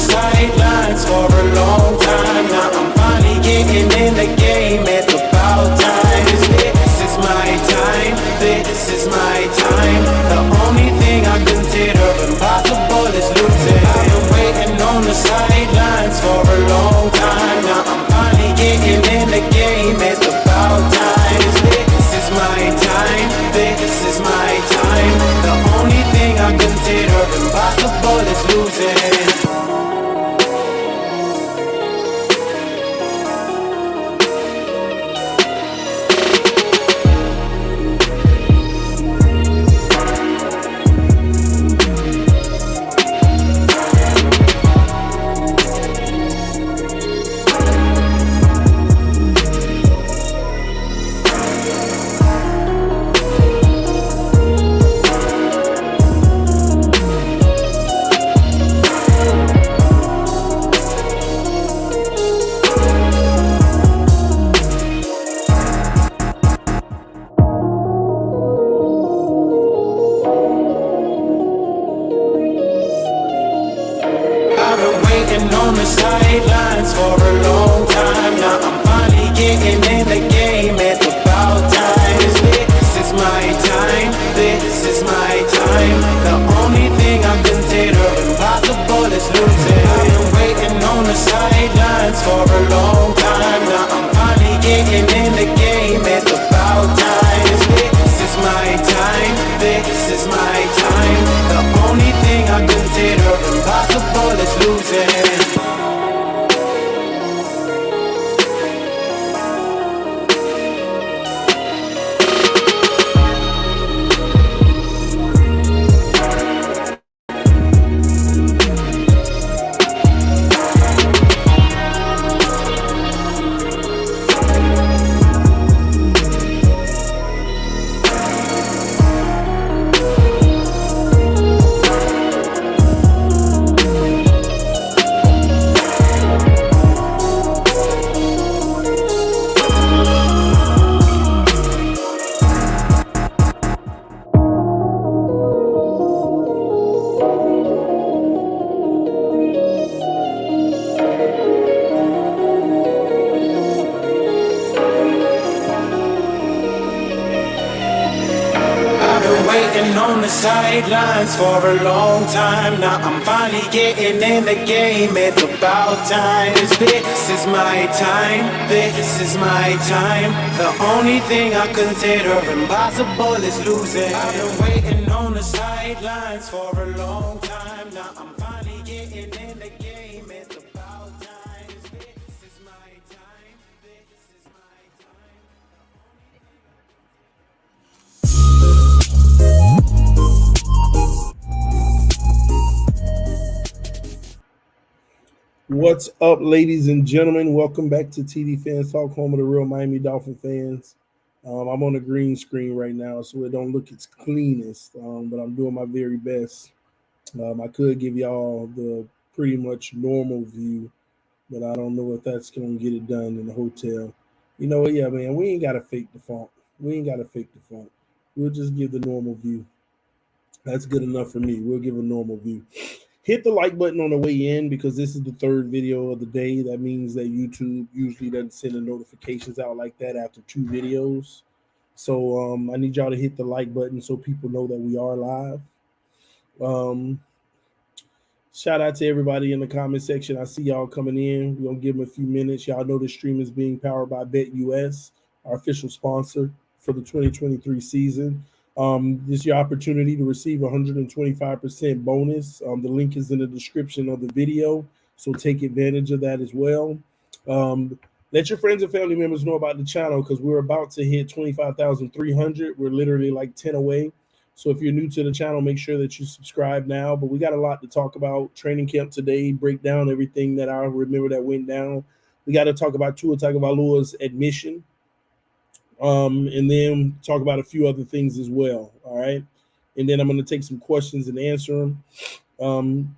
sidelines for a long time. Now I'm finally getting in the game. It's about time. This is my time. This is my time. The only thing I consider impossible is losing. I've been waiting on the sidelines for a long time. Now I'm finally getting in the game. It's about time. This is my time. This is my time. The only thing I consider impossible is losing. On the sidelines for a long time. Now I'm finally getting in the game. It's about time. This is my time. This is my time. The only thing I consider impossible is losing. I've been waiting on the sidelines for a long time. Now I'm finally getting in the game. It's about time. This is my time. This is my time. The only thing I consider impossible is losing. On the sidelines for a long time. Now I'm finally getting in the game. It's about time. This is my time. This is my time. The only thing I consider impossible is losing. I've been waiting on the sidelines for a long time. Now I'm finally getting in the game. It's about time. This is my time. This is my time. What's up, ladies and gentlemen? Welcome back to Phins Talk, home of the real Miami Dolphin fans. I'm on a green screen right now, so it don't look its cleanest, but I'm doing my very best. I could give y'all the pretty much normal view, but I don't know if that's going to get it done in the hotel. You know what? Yeah, man, we ain't got to fake the funk. We'll just give the normal view. That's good enough for me. We'll give a normal view. Hit the like button on the way in because this is the third video of the day. That means that YouTube usually doesn't send the notifications out like that after 2 videos. So I need y'all to hit the like button so people know that we are live. Shout out to everybody in the comment section. I see y'all coming in. We're going to give them a few minutes. Y'all know the stream is being powered by BetUS, our official sponsor for the 2023 season. This is your opportunity to receive 125% bonus. The link is in the description of the video, so take advantage of that as well. Let your friends and family members know about the channel because we're about to hit 25,300. We're literally like 10 away. So if you're new to the channel, make sure that you subscribe now. But we got a lot to talk about. Training camp today, break down everything that I remember that went down. We got to talk about Tua Tagovailoa's admission. And then talk about a few other things as well. All right. And then I'm going to take some questions and answer them.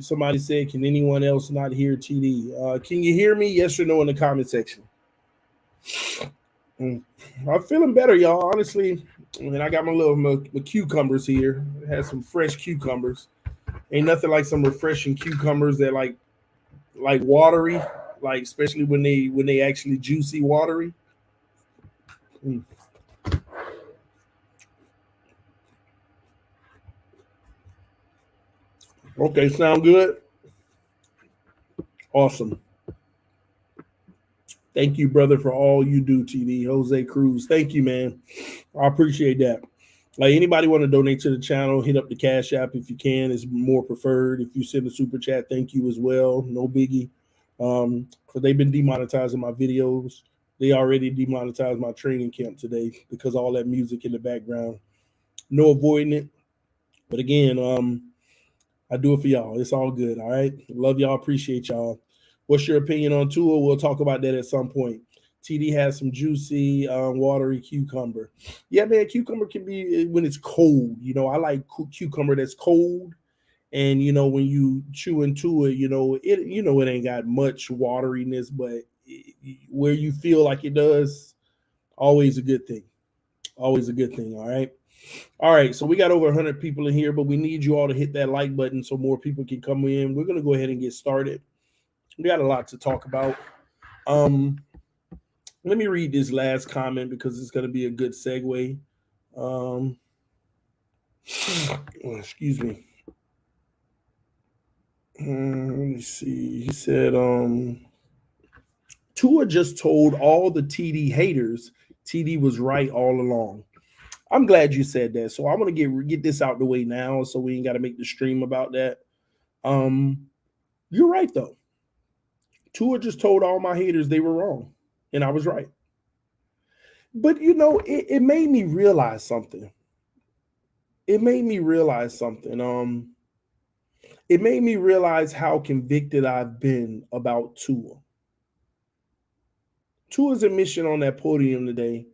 Somebody said, can anyone else not hear TD? Can you hear me? Yes or no in the comment section. I'm feeling better, y'all. Honestly, I got my cucumbers here. I had some fresh cucumbers. Ain't nothing like some refreshing cucumbers that like watery, like especially when they actually juicy watery. Mm. Okay, sound good. Awesome. Thank you, brother, for all you do, TD. Jose Cruz. Thank you, man. I appreciate that. Like anybody want to donate to the channel, hit up the Cash App if you can. It's more preferred. If you send a super chat, thank you as well. No biggie. Because they've been demonetizing my videos. They already demonetized my training camp today because all that music in the background. No avoiding it. But again, I do it for y'all. It's all good. All right. Love y'all. Appreciate y'all. What's your opinion on Tua? We'll talk about that at some point. TD has some juicy, watery cucumber. Yeah, man, cucumber can be when it's cold. I like cucumber that's cold. And when you chew into it, it ain't got much wateriness, but where you feel like it does, always a good thing. Always a good thing. All right. All right, so we got over 100 people in here, but we need you all to hit that like button so more people can come in. We're going to go ahead and get started. We got a lot to talk about. Let me read this last comment because it's going to be a good segue. Excuse me. Let me see. He said, Tua just told all the TD haters TD was right all along. I'm glad you said that. So I want to get this out the way now so we ain't got to make the stream about that. You're right, though. Tua just told all my haters they were wrong, and I was right. But, it made me realize something. It made me realize something. It made me realize how convicted I've been about Tua. Tua's admission on that podium today,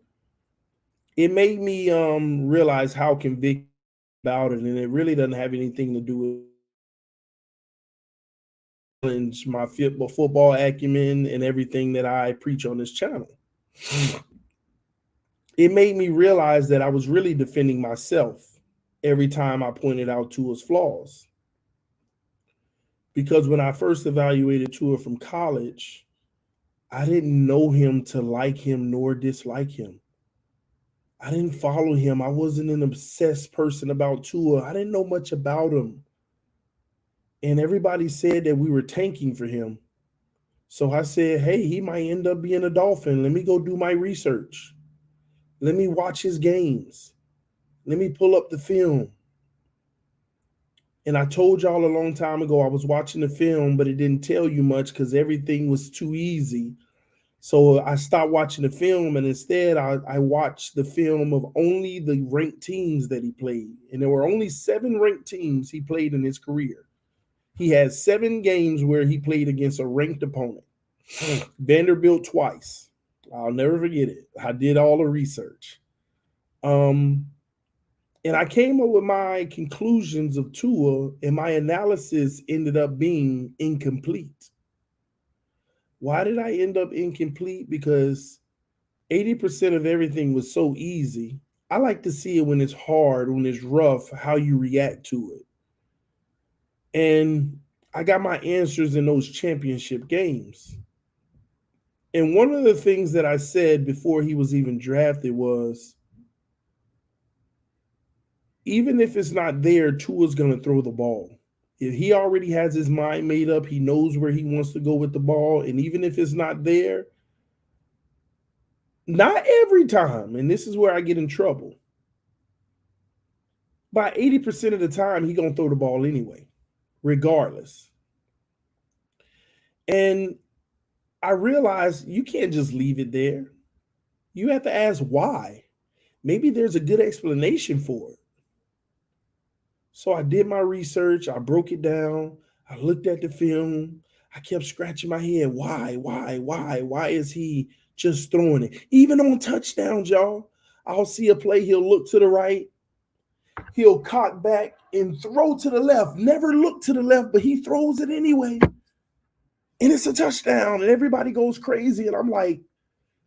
it made me realize how convicted about it, and it really doesn't have anything to do with my football acumen and everything that I preach on this channel. It made me realize that I was really defending myself every time I pointed out Tua's flaws. Because when I first evaluated Tua from college, I didn't know him to like him nor dislike him. I didn't follow him. I wasn't an obsessed person about Tua. I didn't know much about him. And everybody said that we were tanking for him. So I said, hey, he might end up being a Dolphin. Let me go do my research. Let me watch his games. Let me pull up the film. And I told y'all a long time ago I was watching the film, but it didn't tell you much because everything was too easy. So I stopped watching the film, and instead I watched the film of only the ranked teams that he played. And there were only 7 ranked teams he played in his career. He had 7 games where he played against a ranked opponent. Vanderbilt twice. I'll never forget it. I did all the research. And I came up with my conclusions of Tua, and my analysis ended up being incomplete. Why did I end up incomplete? Because 80% of everything was so easy. I like to see it when it's hard, when it's rough, how you react to it. And I got my answers in those championship games. And one of the things that I said before he was even drafted was, even if it's not there, Tua's going to throw the ball. If he already has his mind made up, he knows where he wants to go with the ball. And even if it's not there, not every time, and this is where I get in trouble, by 80% of the time, he's going to throw the ball anyway, regardless. And I realized you can't just leave it there. You have to ask why. Maybe there's a good explanation for it. So I did my research. I broke it down. I looked at the film. I kept scratching my head. Why is he just throwing it? Even on touchdowns, y'all. I'll see a play. He'll look to the right. He'll cock back and throw to the left. Never look to the left, but he throws it anyway. And it's a touchdown. And everybody goes crazy. And I'm like,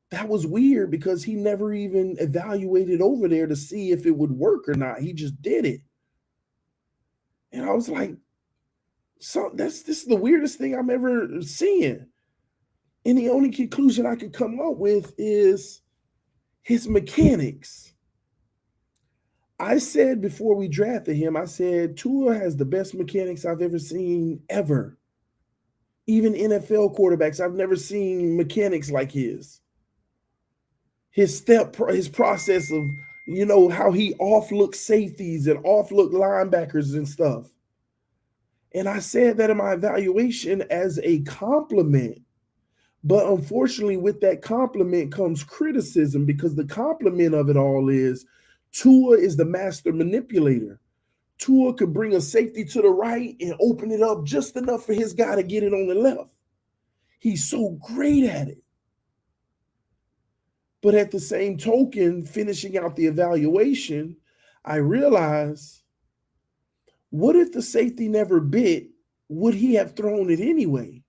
that was weird because he never even evaluated over there to see if it would work or not. He just did it. And I was like, So this is the weirdest thing I'm ever seeing. And the only conclusion I could come up with is his mechanics. I said before we drafted him, I said Tua has the best mechanics I've ever seen ever. Even NFL quarterbacks, I've never seen mechanics like his. His process of, how he off-look safeties and off-look linebackers and stuff. And I said that in my evaluation as a compliment. But unfortunately, with that compliment comes criticism, because the compliment of it all is Tua is the master manipulator. Tua could bring a safety to the right and open it up just enough for his guy to get it on the left. He's so great at it. But at the same token, finishing out the evaluation, I realized, what if the safety never bit? Would he have thrown it anyway?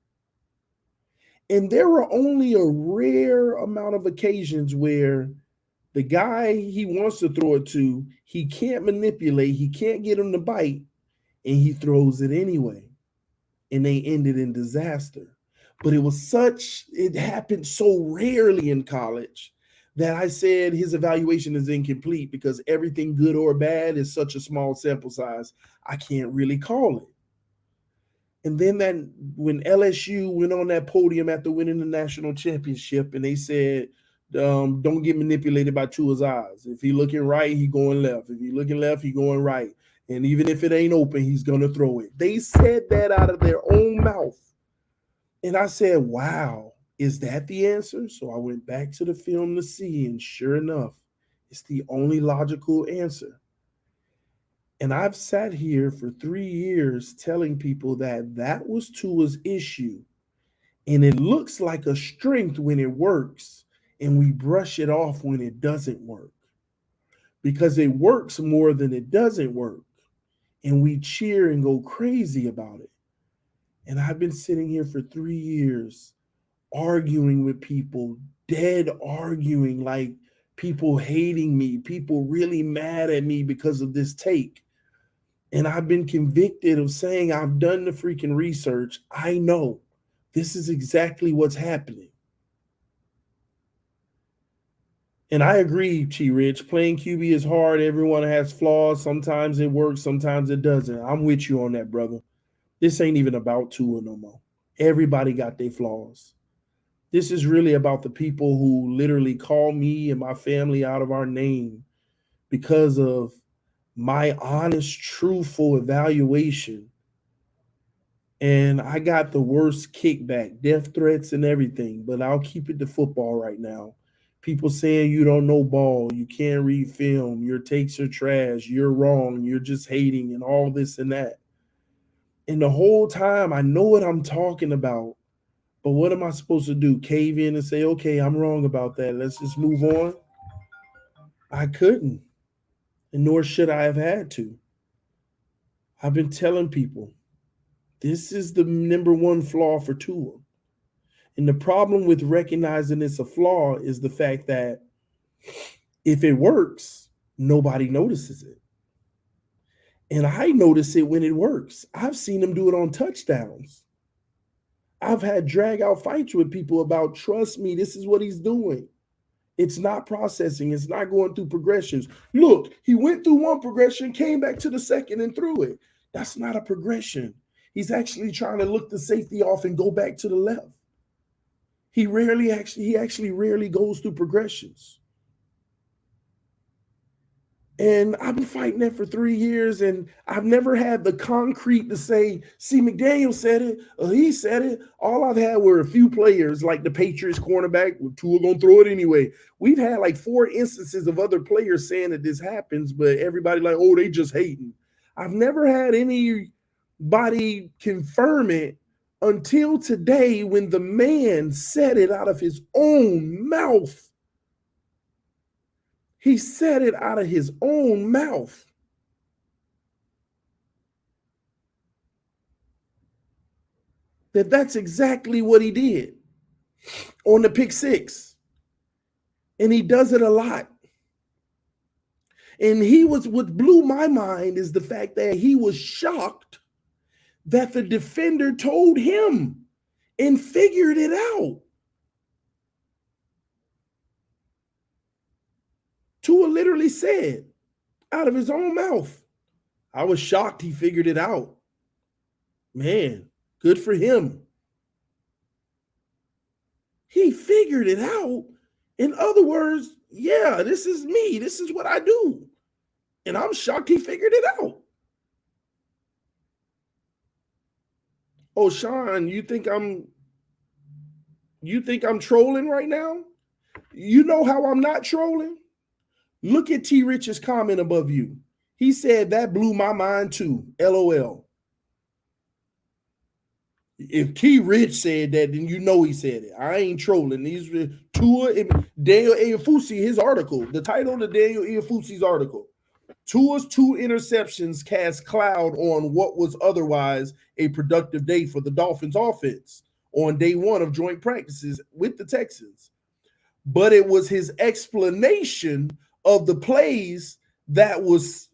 And there were only a rare amount of occasions where the guy he wants to throw it to, he can't manipulate, he can't get him to bite, and he throws it anyway. And they ended in disaster. But it happened so rarely in college that I said his evaluation is incomplete, because everything good or bad is such a small sample size, I can't really call it. And then when LSU went on that podium after winning the national championship, and they said, don't get manipulated by Tua's eyes. If he looking right, he going left. If he looking left, he going right. And even if it ain't open, he's going to throw it. They said that out of their own mouth. And I said, wow, is that the answer? So I went back to the film to see, and sure enough, it's the only logical answer. And I've sat here for 3 years telling people that was Tua's issue. And it looks like a strength when it works, and we brush it off when it doesn't work, because it works more than it doesn't work. And we cheer and go crazy about it. And I've been sitting here for 3 years arguing with people, dead arguing, like people hating me, people really mad at me because of this take. And I've been convicted of saying, I've done the freaking research. I know this is exactly what's happening. And I agree, T-Rich, playing QB is hard. Everyone has flaws. Sometimes it works, sometimes it doesn't. I'm with you on that, brother. This ain't even about Tua no more. Everybody got their flaws. This is really about the people who literally call me and my family out of our name because of my honest, truthful evaluation. And I got the worst kickback, death threats and everything, but I'll keep it to football right now. People saying you don't know ball, you can't read film, your takes are trash, you're wrong, you're just hating, and all this and that. And the whole time I know what I'm talking about, but what am I supposed to do? Cave in and say, okay, I'm wrong about that, let's just move on? I couldn't, and nor should I have had to. I've been telling people, this is the number one flaw for Tua. And the problem with recognizing it's a flaw is the fact that if it works, nobody notices it. And I notice it when it works. I've seen him do it on touchdowns. I've had drag out fights with people about, trust me, this is what he's doing. It's not processing. It's not going through progressions. Look, he went through one progression, came back to the second and threw it. That's not a progression. He's actually trying to look the safety off and go back to the left. He actually rarely goes through progressions. And I've been fighting that for 3 years, and I've never had the concrete to say, see, McDaniel said it, or he said it. All I've had were a few players, like the Patriots cornerback, Tua gonna throw it anyway. We've had like 4 instances of other players saying that this happens, but everybody like, oh, they just hating. I've never had anybody confirm it until today, when the man said it out of his own mouth. He said it out of his own mouth. That's exactly what he did on the pick six. And he does it a lot. And what blew my mind is the fact that he was shocked that the defender told him and figured it out. Tua literally said out of his own mouth, I was shocked he figured it out. Man, good for him. He figured it out. In other words, yeah, this is me. This is what I do. And I'm shocked he figured it out. Oh, Sean, you think I'm trolling right now? You know how I'm not trolling? Look at T. Rich's comment above you. He said that blew my mind too. LOL. If T. Rich said that, then you know he said it. I ain't trolling. These Tua and Daniel Iafusi, his article, the title of Daniel Iafusi's article. Tua's 2 interceptions cast cloud on what was otherwise a productive day for the Dolphins offense on day 1 of joint practices with the Texans. But it was his explanation of the plays that was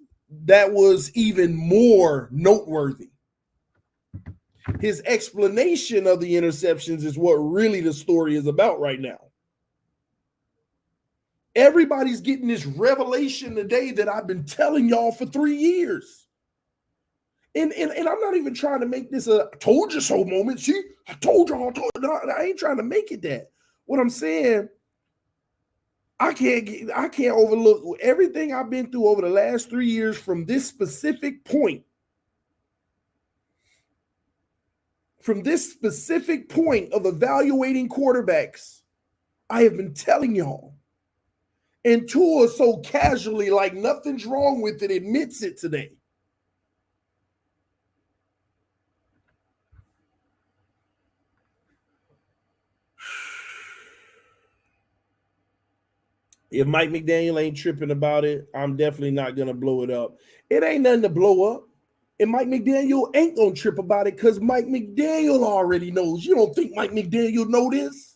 even more noteworthy. His explanation of the interceptions is what really the story is about right now. Everybody's getting this revelation today that I've been telling y'all for 3 years. And I'm not even trying to make this a told you so moment. See, I told y'all, I ain't trying to make it that. What I'm saying, I can't overlook everything I've been through over the last 3 years from this specific point. From this specific point of evaluating quarterbacks, I have been telling y'all. And Tua so casually, like nothing's wrong with it, admits it today. If Mike McDaniel ain't tripping about it, I'm definitely not going to blow it up. It ain't nothing to blow up. And Mike McDaniel ain't going to trip about it because Mike McDaniel already knows. You don't think Mike McDaniel know this?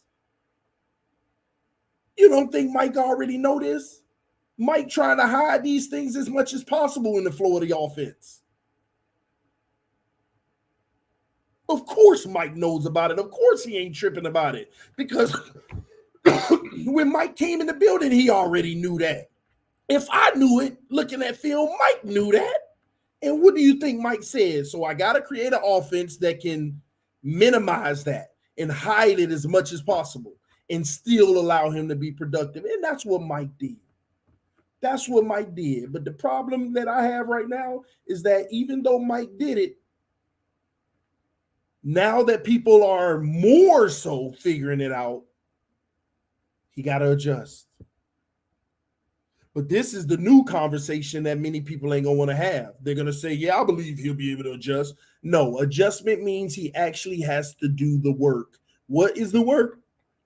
You don't think Mike already know this? Mike trying to hide these things as much as possible in the flow of the offense. Of course Mike knows about it. Of course he ain't tripping about it. Because when Mike came in the building, he already knew that. If I knew it, looking at film, Mike knew that. And what do you think Mike said? So I got to create an offense that can minimize that and hide it as much as possible and still allow him to be productive. And that's what Mike did. That's what Mike did. But the problem that I have right now is that even though Mike did it, now that people are more so figuring it out, he got to adjust. But this is the new conversation that many people ain't going to want to have. They're going to say, yeah, I believe he'll be able to adjust. No, adjustment means he actually has to do the work. What is the work?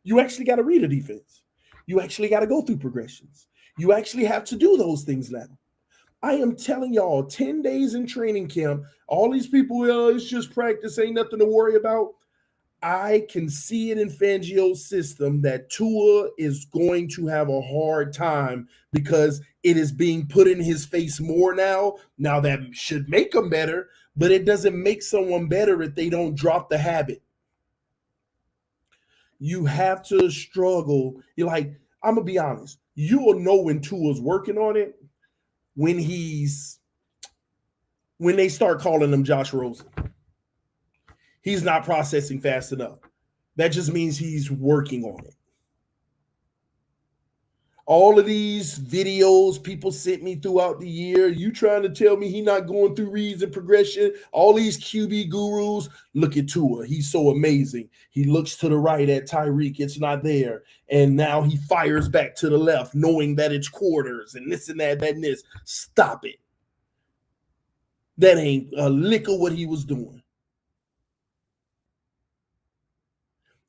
You actually got to read a defense. You actually got to go through progressions. You actually have to do those things now. I am telling y'all, 10 days in training camp, all these people, well, it's just practice, ain't nothing to worry about. I can see it in Fangio's system that Tua is going to have a hard time because it is being put in his face more now. Now that should make him better, but it doesn't make someone better if they don't drop the habit. You have to struggle. You're like, I'm going to be honest. You will know when Tua's working on it when they start calling him Josh Rosen. He's not processing fast enough. That just means he's working on it. All of these videos people sent me throughout the year, you trying to tell me he's not going through reads and progression, all these QB gurus, look at Tua. He's so amazing. He looks to the right at Tyreek. It's not there. And now he fires back to the left, knowing that it's quarters and this and that and this. Stop it. That ain't a lick of what he was doing.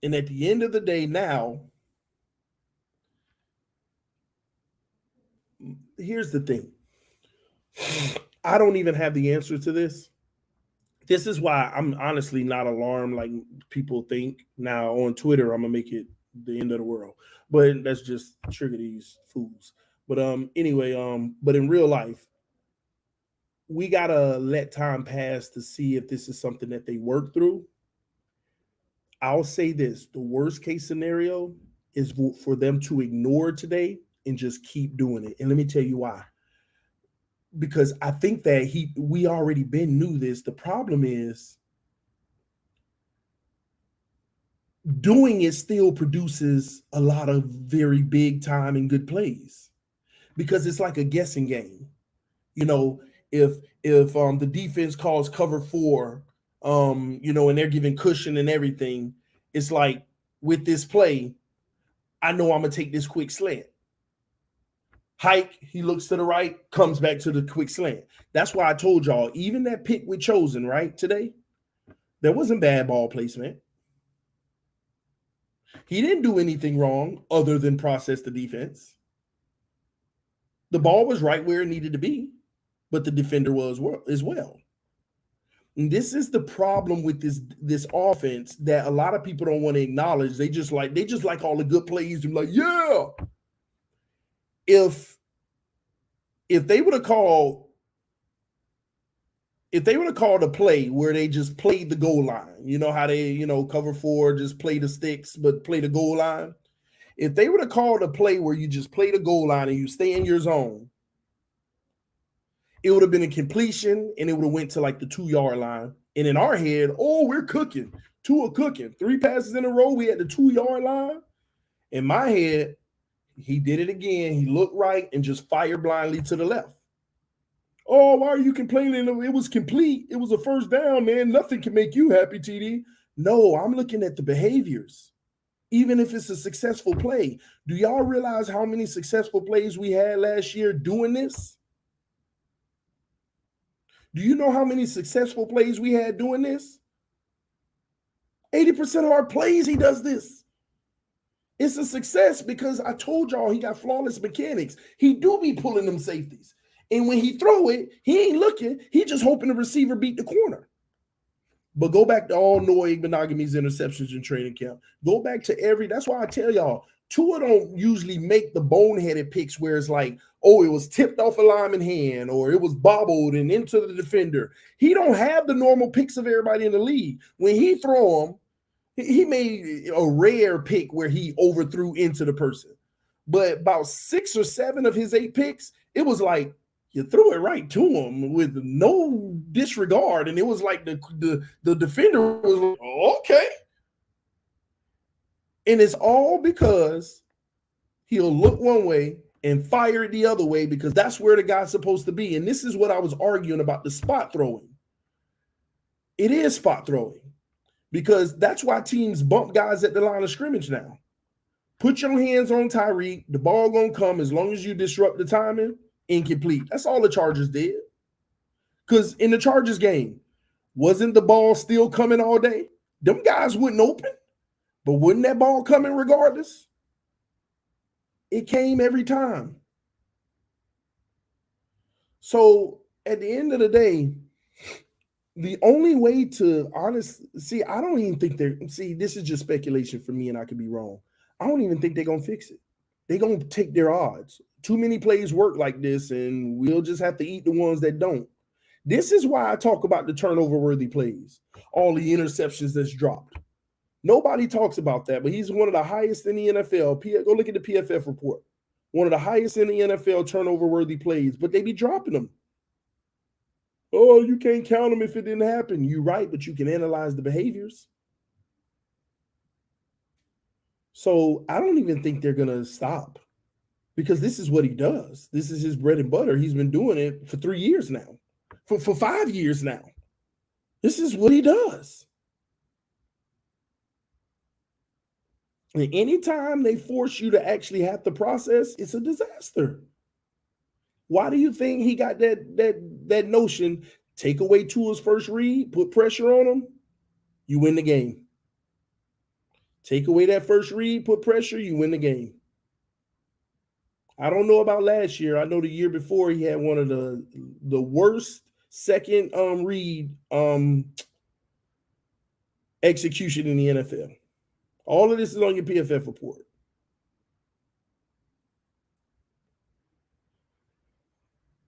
And at the end of the day now, here's the thing. I don't even have the answer to this. This is why I'm honestly not alarmed like people think. Now on Twitter, I'm going to make it the end of the world. But that's just trigger these fools. But anyway, but in real life, we gotta let time pass to see if this is something that they work through. I'll say this: the worst case scenario is for them to ignore today and just keep doing it. And let me tell you why. Because I think that we already been knew this. The problem is doing it still produces a lot of very big time and good plays because it's like a guessing game. You know, if the defense calls cover four, and they're giving cushion and everything, it's like with this play, I know I'm gonna take this quick slant. Hike, he looks to the right, comes back to the quick slant. That's why I told y'all, even that pick we chosen right today, there wasn't bad ball placement. He didn't do anything wrong other than process the defense. The ball was right where it needed to be, but the defender was as well. And this is the problem with this offense that a lot of people don't want to acknowledge. They just like all the good plays and like, yeah. If they would have called a play where they just played the goal line, you know how they, cover four, just play the sticks, but play the goal line. If they would have called a play where you just play the goal line and you stay in your zone, it would have been a completion and it would have went to like the 2-yard line. And in our head, oh, we're cooking. Tua cooking. 3 passes in a row. We had the 2-yard line. In my head, he did it again. He looked right and just fired blindly to the left. Oh, why are you complaining? It was complete. It was a first down, man. Nothing can make you happy, TD. No, I'm looking at the behaviors. Even if it's a successful play. Do y'all realize how many successful plays we had last year doing this? Do you know how many successful plays we had doing this? 80% of our plays, he does this. It's a success because I told y'all he got flawless mechanics. He do be pulling them safeties. And when he throw it, he ain't looking. He just hoping the receiver beat the corner. But go back to all Noah Igbenogany's interceptions in training camp. Go back to that's why I tell y'all, Tua don't usually make the boneheaded picks where it's like, oh, it was tipped off a lineman hand or it was bobbled and into the defender. He don't have the normal picks of everybody in the league. When he throw them, he made a rare pick where he overthrew into the person. But about 6 or 7 of his 8 picks, it was like you threw it right to him with no disregard. And it was like the defender was like, oh, okay. And it's all because he'll look one way and fire it the other way because that's where the guy's supposed to be. And this is what I was arguing about the spot throwing. It is spot throwing because that's why teams bump guys at the line of scrimmage now. Put your hands on Tyreek. The ball gonna come as long as you disrupt the timing. Incomplete. That's all the Chargers did. Because in the Chargers game, wasn't the ball still coming all day? Them guys wouldn't open. But wouldn't that ball coming regardless? It came every time. So at the end of the day, the only way to honestly, I don't even think this is just speculation for me and I could be wrong. I don't even think they're going to fix it. They're going to take their odds. Too many plays work like this and we'll just have to eat the ones that don't. This is why I talk about the turnover-worthy plays, all the interceptions that's dropped. Nobody talks about that, but he's one of the highest in the NFL. Go look at the PFF report. One of the highest in the NFL turnover-worthy plays, but they be dropping them. Oh, you can't count them if it didn't happen. You're right, but you can analyze the behaviors. So I don't even think they're going to stop because this is what he does. This is his bread and butter. He's been doing it for 3 years now, for 5 years now. This is what he does. And anytime they force you to actually have to process, it's a disaster. Why do you think he got that notion? Take away Tua's first read, put pressure on him, you win the game. Take away that first read, put pressure, you win the game. I don't know about last year. I know the year before he had one of the worst second read execution in the NFL. All of this is on your PFF report.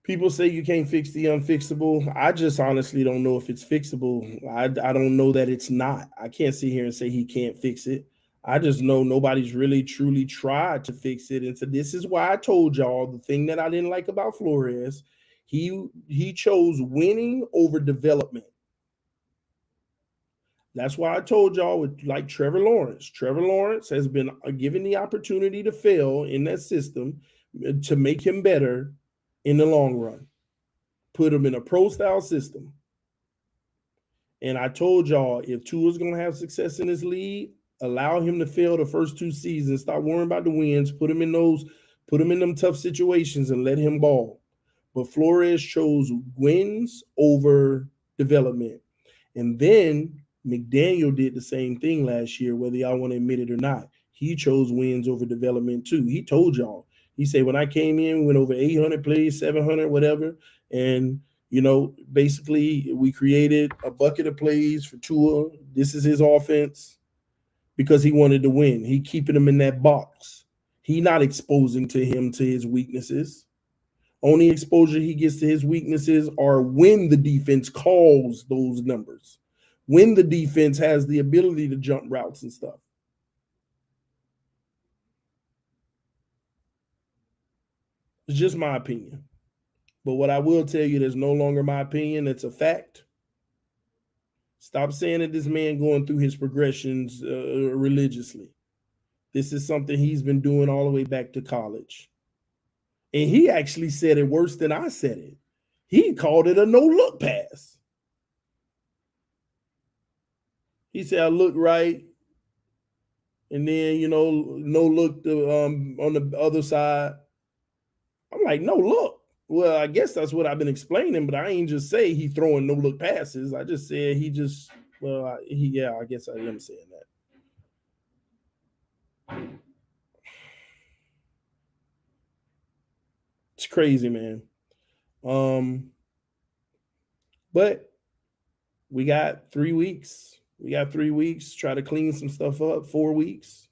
People say you can't fix the unfixable. I just honestly don't know if it's fixable. I don't know that it's not. I can't sit here and say he can't fix it. I just know nobody's really truly tried to fix it. And so this is why I told y'all the thing that I didn't like about Flores. He chose winning over development. That's why I told y'all with like Trevor Lawrence. Trevor Lawrence has been given the opportunity to fail in that system to make him better in the long run. Put him in a pro-style system. And I told y'all, if Tua's going to have success in this league, allow him to fail the first 2 seasons. Stop worrying about the wins. Put him in them tough situations and let him ball. But Flores chose wins over development. And then McDaniel did the same thing last year, whether y'all want to admit it or not. He chose wins over development too. He told y'all. He said, when I came in, we went over 800 plays, 700, whatever. And, basically we created a bucket of plays for Tua. This is his offense because he wanted to win. He keeping him in that box. He not exposing to his weaknesses. Only exposure he gets to his weaknesses are when the defense calls those numbers, when the defense has the ability to jump routes and stuff. It's just my opinion. But what I will tell you, there's no longer my opinion. It's a fact. Stop saying that this man going through his progressions religiously. This is something he's been doing all the way back to college. And he actually said it worse than I said it. He called it a no-look pass. He said, I look right. And then, no look on the other side. I'm like, no look. Well, I guess that's what I've been explaining, but I ain't just say he throwing no-look passes. I just said I guess I am saying that. It's crazy, man. But we got 3 weeks. We got 3 weeks. Try to clean some stuff up. 4 weeks.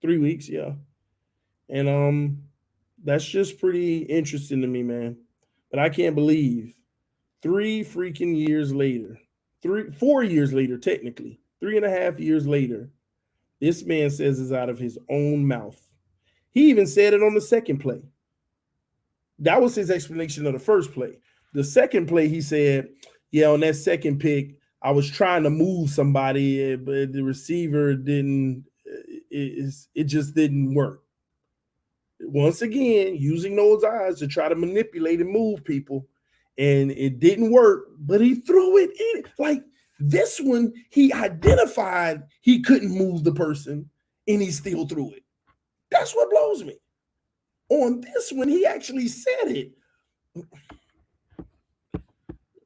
3 weeks, yeah. And that's just pretty interesting to me, man. But I can't believe 3 freaking years later, 4 years later, technically, 3.5 years later, this man says it's out of his own mouth. He even said it on the second play. That was his explanation of the first play. The second play, he said, yeah, on that second pick, I was trying to move somebody, but the receiver it just didn't work. Once again, using those eyes to try to manipulate and move people, and it didn't work, but he threw it in. Like this one, he identified he couldn't move the person, and he still threw it. That's what blows me. On this one, he actually said it.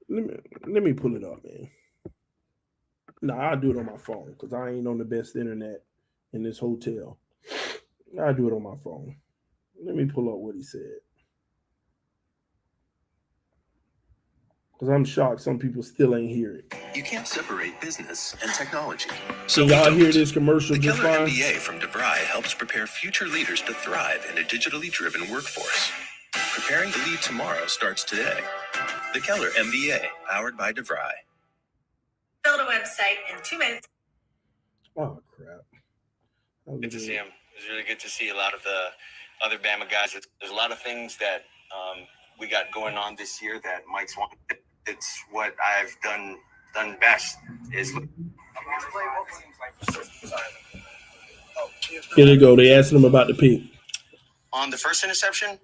Let me pull it up, man. No, I'll do it on my phone because I ain't on the best internet in this hotel. I'll do it on my phone. Let me pull up what he said. Because I'm shocked some people still ain't hear it. You can't separate business and technology. So y'all hear this commercial the just Keller fine? MBA from DeVry helps prepare future leaders to thrive in a digitally driven workforce. Preparing to lead tomorrow starts today. The Keller MBA, powered by DeVry. Build a website in 2 minutes. Oh, crap. Good to see him. It was really good to see a lot of the other Bama guys. There's a lot of things that we got going on this year that Mike's wanted. It's what I've done best. Here they go. They asked him about the pick. On the first interception,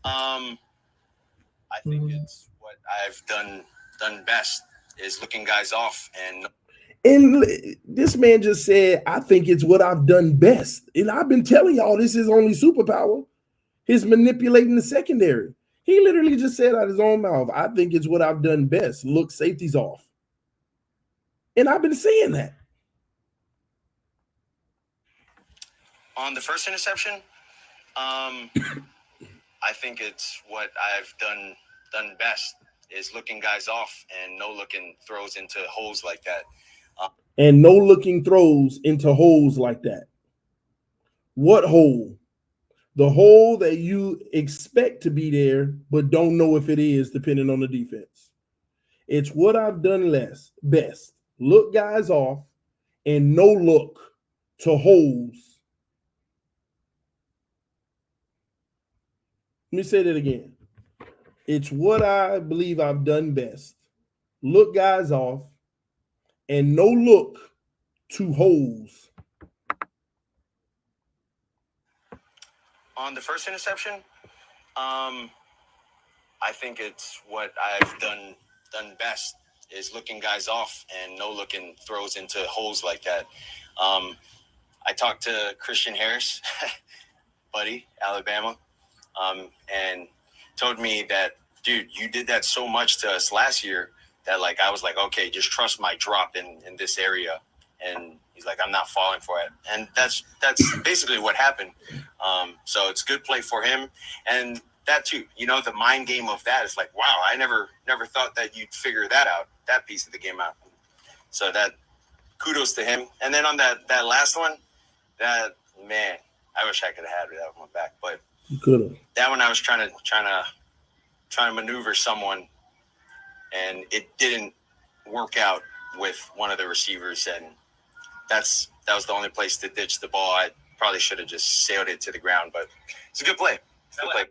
I think it's what I've done best is looking guys off. And this man just said, I think it's what I've done best. And I've been telling y'all this is only superpower. His manipulating the secondary. He literally just said out of his own mouth, I think it's what I've done best. Look, safety's off. And I've been saying that. On the first interception, I think it's what I've done best is looking guys off and no looking throws into holes like that. And no looking throws into holes like that. What hole? The hole that you expect to be there, but don't know if it is, depending on the defense. It's what I've done best. Look guys off and no look to holes. Let me say that again. It's what I believe I've done best. Look guys off and no look to holes. On the first interception, I think it's what I've done best is looking guys off and no looking throws into holes like that. I talked to Christian Harris, buddy, Alabama, and told me that, dude, you did that so much to us last year that, like, I was like, okay, just trust my drop in this area. And he's like, I'm not falling for it. And that's basically what happened. So it's a good play for him. And that too, the mind game of that is like, wow, I never thought that you'd figure that out, that piece of the game out. So that kudos to him. And then on that last one, that, man, I wish I could have had that one back, but you could have. That one I was trying to maneuver someone, and it didn't work out with one of the receivers, and that was the only place to ditch the ball. I probably should have just sailed it to the ground, but it's a good play. It's a good play.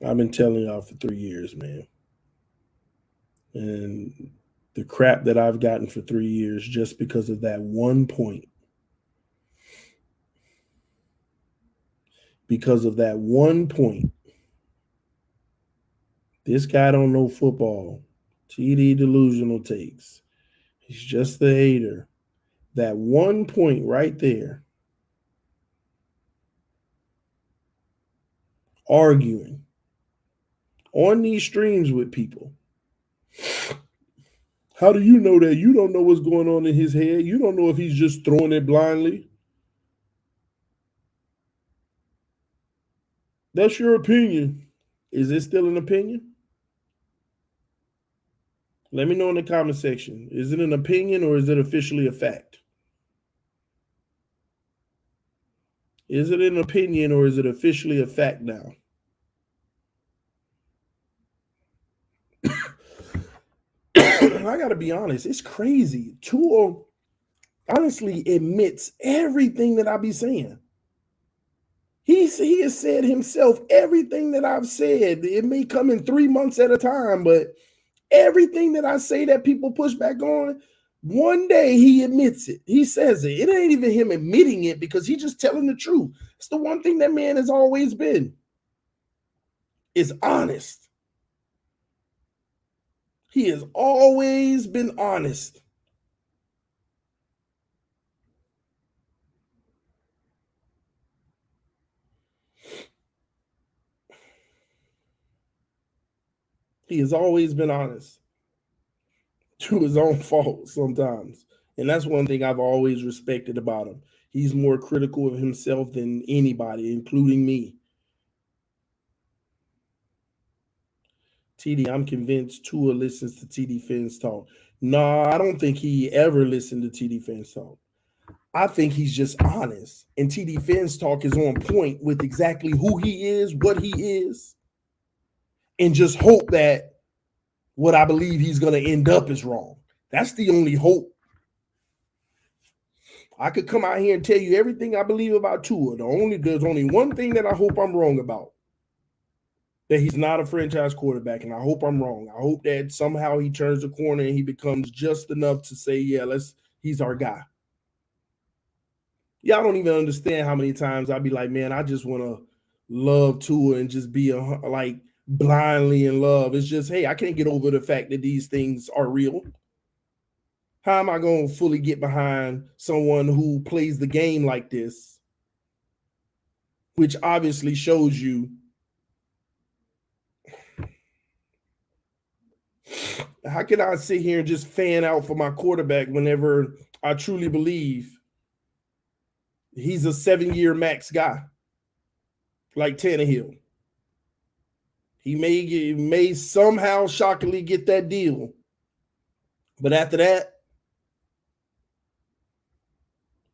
I've been telling y'all for 3 years, man. And the crap that I've gotten for 3 years just because of that 1 point. Because of that 1 point. This guy don't know football. TD delusional takes. He's just the hater. That 1 point right there. Arguing on these streams with people. How do you know that? You don't know what's going on in his head. You don't know if he's just throwing it blindly. That's your opinion. Is it still an opinion? Let me know in the comment section. Is it an opinion or is it officially a fact? Is it an opinion or is it officially a fact now? I got to be honest. It's crazy. Tua honestly admits everything that I be saying. He has said himself everything that I've said. It may come in 3 months at a time, but everything that I say that people push back on, one day he admits it. He says it. It ain't even him admitting it because he's just telling the truth. It's the one thing that man has always been. Is honest. He has always been honest. He has always been honest to his own fault sometimes. And that's one thing I've always respected about him. He's more critical of himself than anybody, including me. TD, I'm convinced Tua listens to TD Phins Talk. No, I don't think he ever listened to TD Phins Talk. I think he's just honest. And TD Phins Talk is on point with exactly who he is, what he is, and just hope that what I believe he's going to end up is wrong. That's the only hope. I could come out here and tell you everything I believe about Tua. There's only one thing that I hope I'm wrong about. That he's not a franchise quarterback, and I hope I'm wrong. I hope that somehow he turns the corner and he becomes just enough to say, yeah, he's our guy. Y'all don't even understand how many times I'd be like, man, I just want to love Tua and just be like blindly in love. It's just, hey, I can't get over the fact that these things are real. How am I going to fully get behind someone who plays the game like this, which obviously shows you how can I sit here and just fan out for my quarterback whenever I truly believe he's a 7-year max guy like Tannehill? He may somehow shockingly get that deal. But after that,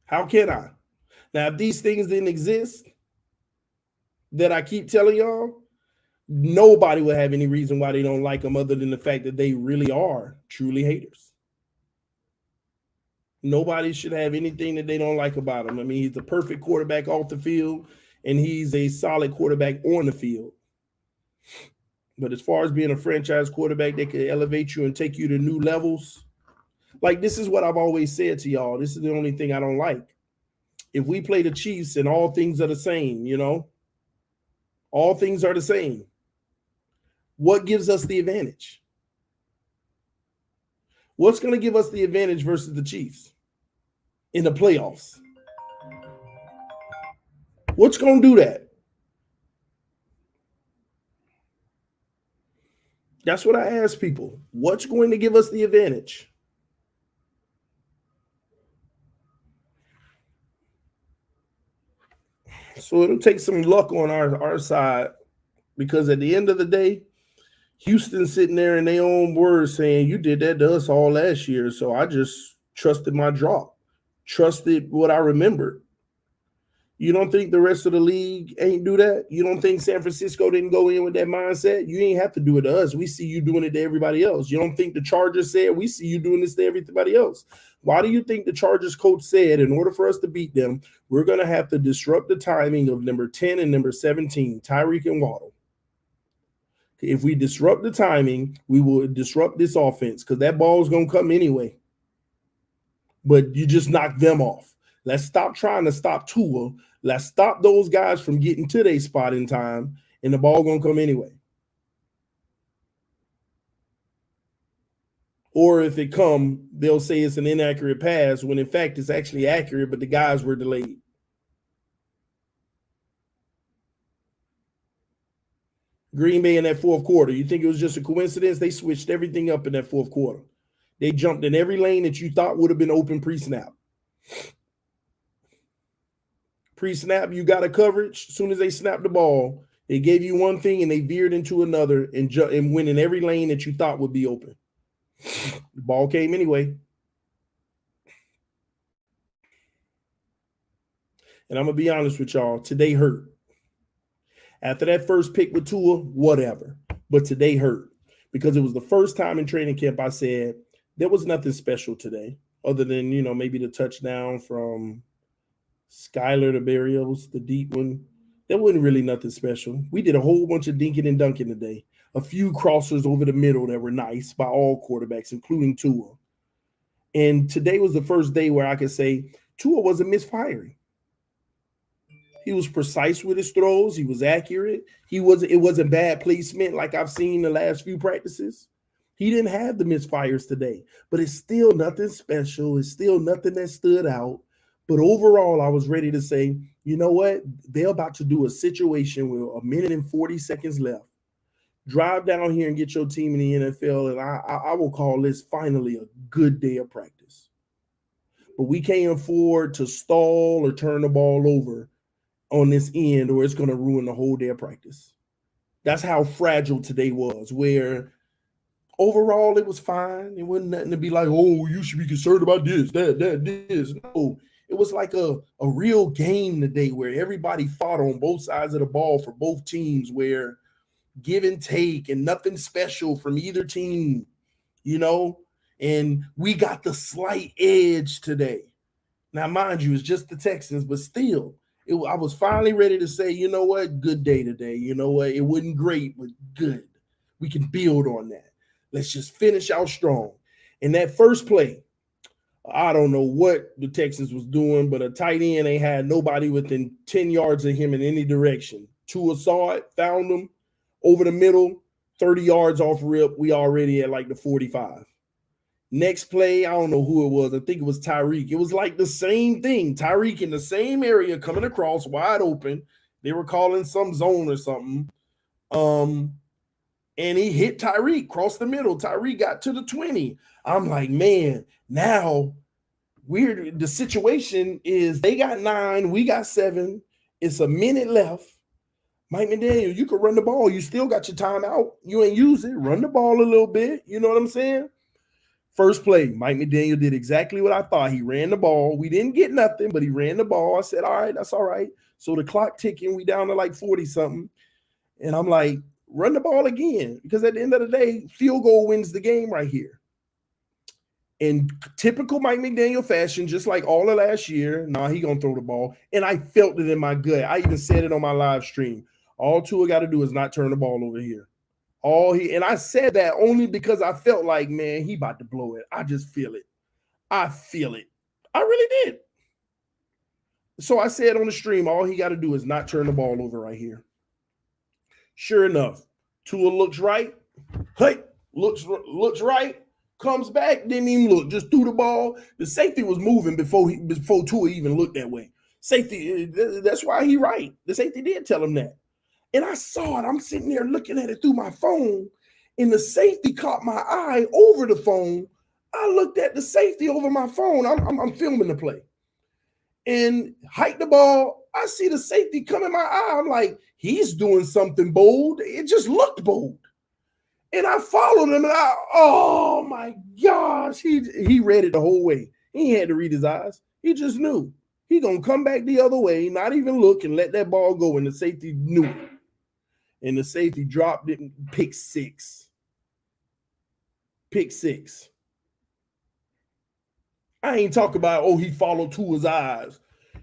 how can I? Now, if these things didn't exist that I keep telling y'all, nobody would have any reason why they don't like him other than the fact that they really are truly haters. Nobody should have anything that they don't like about him. I mean, he's the perfect quarterback off the field, and he's a solid quarterback on the field. But as far as being a franchise quarterback that could elevate you and take you to new levels, like this is what I've always said to y'all. This is the only thing I don't like. If we play the Chiefs and all things are the same, all things are the same, what gives us the advantage? What's going to give us the advantage versus the Chiefs in the playoffs? What's going to do that? That's what I ask people. What's going to give us the advantage? So it'll take some luck on our side, because at the end of the day, Houston's sitting there in their own words saying, you did that to us all last year, so I just trusted my drop, trusted what I remembered. You don't think the rest of the league ain't do that? You don't think San Francisco didn't go in with that mindset? You ain't have to do it to us. We see you doing it to everybody else. You don't think the Chargers said, we see you doing this to everybody else? Why do you think the Chargers coach said, in order for us to beat them, we're going to have to disrupt the timing of number 10 and number 17, Tyreek and Waddle? If we disrupt the timing, we will disrupt this offense, because that ball is going to come anyway. But you just knock them off. Let's stop trying to stop Tua. Let's stop those guys from getting to their spot in time, and the ball going to come anyway. Or if it come, they'll say it's an inaccurate pass, when in fact it's actually accurate, but the guys were delayed. Green Bay in that fourth quarter, you think it was just a coincidence? They switched everything up in that fourth quarter. They jumped in every lane that you thought would have been open pre-snap. Pre-snap, you got a coverage. As soon as they snapped the ball, they gave you one thing and they veered into another and went in every lane that you thought would be open. The ball came anyway. And I'm going to be honest with y'all, today hurt. After that first pick with Tua, whatever. But today hurt, because it was the first time in training camp I said there was nothing special today other than, maybe the touchdown from Skylar to Barrios, the deep one. There wasn't really nothing special. We did a whole bunch of dinking and dunking today. A few crossers over the middle that were nice by all quarterbacks, including Tua. And today was the first day where I could say Tua wasn't misfiring. He was precise with his throws. He was accurate. It wasn't bad placement like I've seen the last few practices. He didn't have the misfires today, but it's still nothing special. It's still nothing that stood out. But overall, I was ready to say, you know what? They're about to do a situation with 1 minute and 40 seconds left. Drive down here and get your team in the NFL, and I will call this finally a good day of practice. But we can't afford to stall or turn the ball over on this end, or it's going to ruin the whole day of practice. That's how fragile today was, where overall it was fine. It wasn't nothing to be like, oh, you should be concerned about this, this. No, it was like a real game today where everybody fought on both sides of the ball for both teams, where give and take and nothing special from either team, and we got the slight edge today. Now, mind you, it's just the Texans, but still, I was finally ready to say, you know what, good day today. You know what, it wasn't great, but good. We can build on that. Let's just finish out strong. In that first play, I don't know what the Texans was doing, but a tight end ain't had nobody within 10 yards of him in any direction. Tua saw it, found him over the middle, 30 yards off rip. We already at like the 45. Next play, I don't know who it was. I think it was Tyreek. It was like the same thing. Tyreek in the same area coming across wide open. They were calling some zone or something. And he hit Tyreek, crossed the middle. Tyreek got to the 20. I'm like, man, now the situation is they got 9, we got 7. It's a minute left. Mike McDaniel, you could run the ball. You still got your timeout. You ain't use it. Run the ball a little bit. You know what I'm saying? First play, Mike McDaniel did exactly what I thought. He ran the ball. We didn't get nothing, but he ran the ball. I said, all right, that's all right. So the clock ticking, we down to like 40-something. And I'm like, run the ball again. Because at the end of the day, field goal wins the game right here. In typical Mike McDaniel fashion, just like all of last year, he going to throw the ball. And I felt it in my gut. I even said it on my live stream. All Tua got to do is not turn the ball over here. And I said that only because I felt like, man, he about to blow it. I just feel it. I feel it. I really did. So I said on the stream, all he got to do is not turn the ball over right here. Sure enough, Tua looks right. Hey, looks right. Comes back, didn't even look, just threw the ball. The safety was moving before Tua even looked that way. Safety, that's why he right. The safety did tell him that. And I saw it. I'm sitting there looking at it through my phone, and the safety caught my eye over the phone. I looked at the safety over my phone. I'm filming the play. And hike the ball. I see the safety come in my eye. I'm like, he's doing something bold. It just looked bold. And I followed him, and oh my gosh, he read it the whole way. He had to read his eyes. He just knew. He gonna come back the other way, not even look, and let that ball go, and the safety knew it. And the safety dropped it and pick six. Pick six. I ain't talking about, he followed Tua's eyes.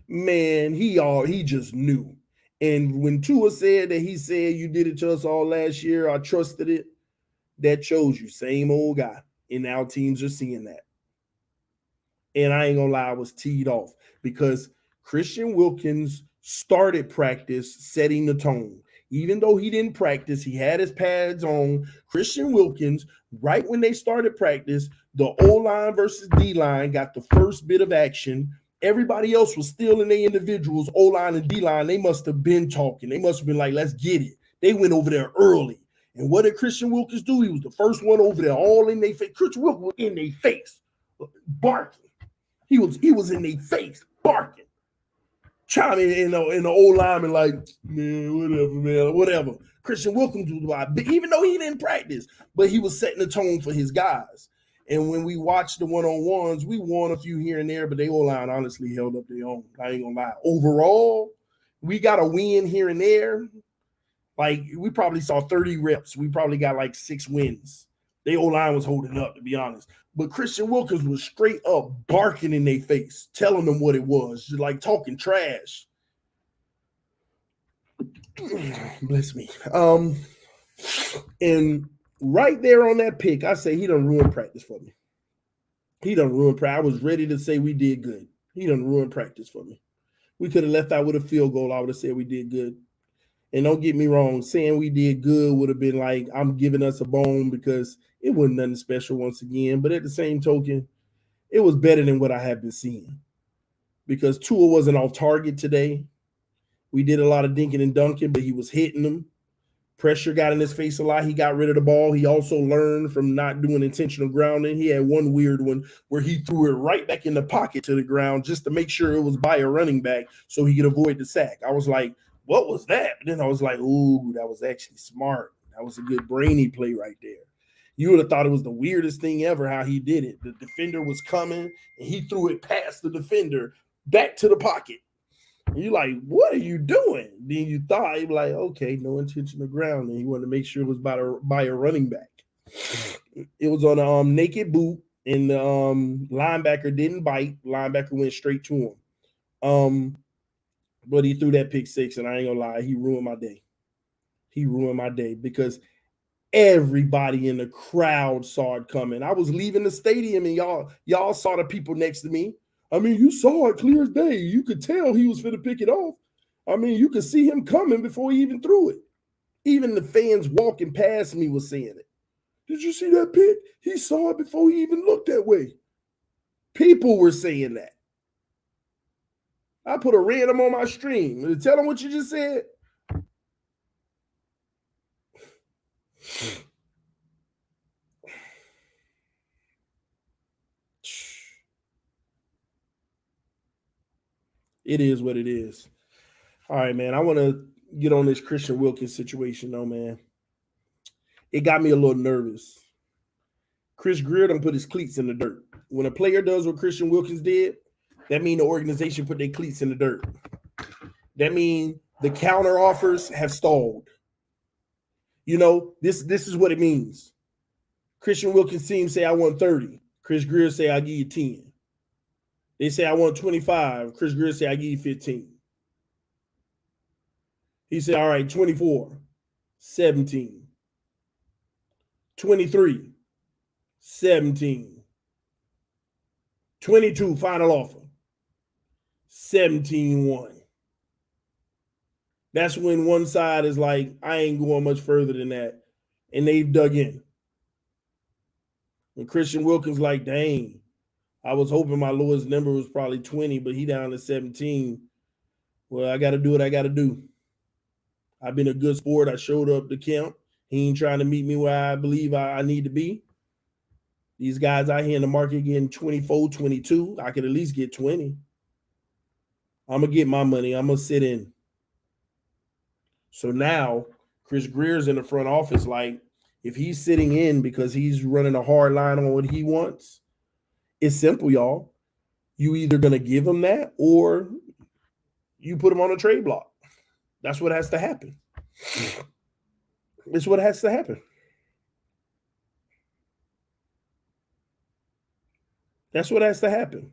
Man, he just knew. And when Tua said that he said, you did it to us all last year, I trusted it, that shows you, same old guy. And now teams are seeing that. And I ain't gonna lie, I was teed off because Christian Wilkins started practice setting the tone. Even though he didn't practice, he had his pads on. Christian Wilkins, right when they started practice, the O-line versus D-line got the first bit of action. Everybody else was still in their individuals, O-line and D-line. They must have been talking. They must have been like, let's get it. They went over there early. And what did Christian Wilkins do? He was the first one over there, all in their face. Christian Wilkins was in their face, barking. He was in their face, barking. Chiming in the old lineman like, man, whatever. Christian Wilkins was even though he didn't practice, but he was setting the tone for his guys. And when we watched the one-on-ones, we won a few here and there, but they O-line honestly held up their own. I ain't gonna lie. Overall, we got a win here and there. Like, we probably saw 30 reps. We probably got like 6 wins. They O-line was holding up, to be honest. But Christian Wilkins was straight up barking in their face, telling them what it was, just like talking trash. Bless me. And right there on that pick, I say he done ruined practice for me. He done ruined practice. I was ready to say we did good. He done ruined practice for me. We could have left out with a field goal. I would have said we did good. And don't get me wrong, saying we did good would have been like, I'm giving us a bone because it wasn't nothing special once again. But at the same token, it was better than what I have been seeing. Because Tua wasn't off target today. We did a lot of dinking and dunking, but he was hitting them. Pressure got in his face a lot. He got rid of the ball. He also learned from not doing intentional grounding. He had one weird one where he threw it right back in the pocket to the ground just to make sure it was by a running back so he could avoid the sack. I was like, what was that? But then I was like, ooh, that was actually smart. That was a good brainy play right there. You would have thought it was the weirdest thing ever how he did it. The defender was coming, and he threw it past the defender back to the pocket. And you're like, what are you doing? Then you thought, you'd be like, okay, no intentional grounding. He wanted to make sure it was by a running back. It was on a naked boot, and the linebacker didn't bite. Linebacker went straight to him. But he threw that pick six, and I ain't gonna lie, he ruined my day. He ruined my day because everybody in the crowd saw it coming. I was leaving the stadium, and y'all saw the people next to me. I mean, you saw it clear as day. You could tell he was finna pick it off. I mean, you could see him coming before he even threw it. Even the fans walking past me was saying it. Did you see that pick? He saw it before he even looked that way. People were saying that. I put a random on my stream. Tell them what you just said. It is what it is. All right, man. I want to get on this Christian Wilkins situation, though, man. It got me a little nervous. Chris Greer done put his cleats in the dirt. When a player does what Christian Wilkins did, that means the organization put their cleats in the dirt. That means the counter offers have stalled. You know, this is what it means. Christian Wilkins' team say, I want 30. Chris Greer say, I'll give you 10. They say, I want 25. Chris Greer say, I'll give you 15. He said, all right, 24, 17, 23, 17, 22, final offer, 17-1. That's when one side is like, I ain't going much further than that. And they've dug in. When Christian Wilkins like, dang, I was hoping my lowest number was probably 20, but he down to 17. Well, I got to do what I got to do. I've been a good sport. I showed up to camp. He ain't trying to meet me where I believe I need to be. These guys out here in the market getting 24, 22. I could at least get 20. I'm going to get my money. I'm going to sit in. So now Chris Greer's in the front office like, if he's sitting in because he's running a hard line on what he wants, it's simple, y'all. You either going to give him that or you put him on a trade block. That's what has to happen. It's what has to happen. That's what has to happen.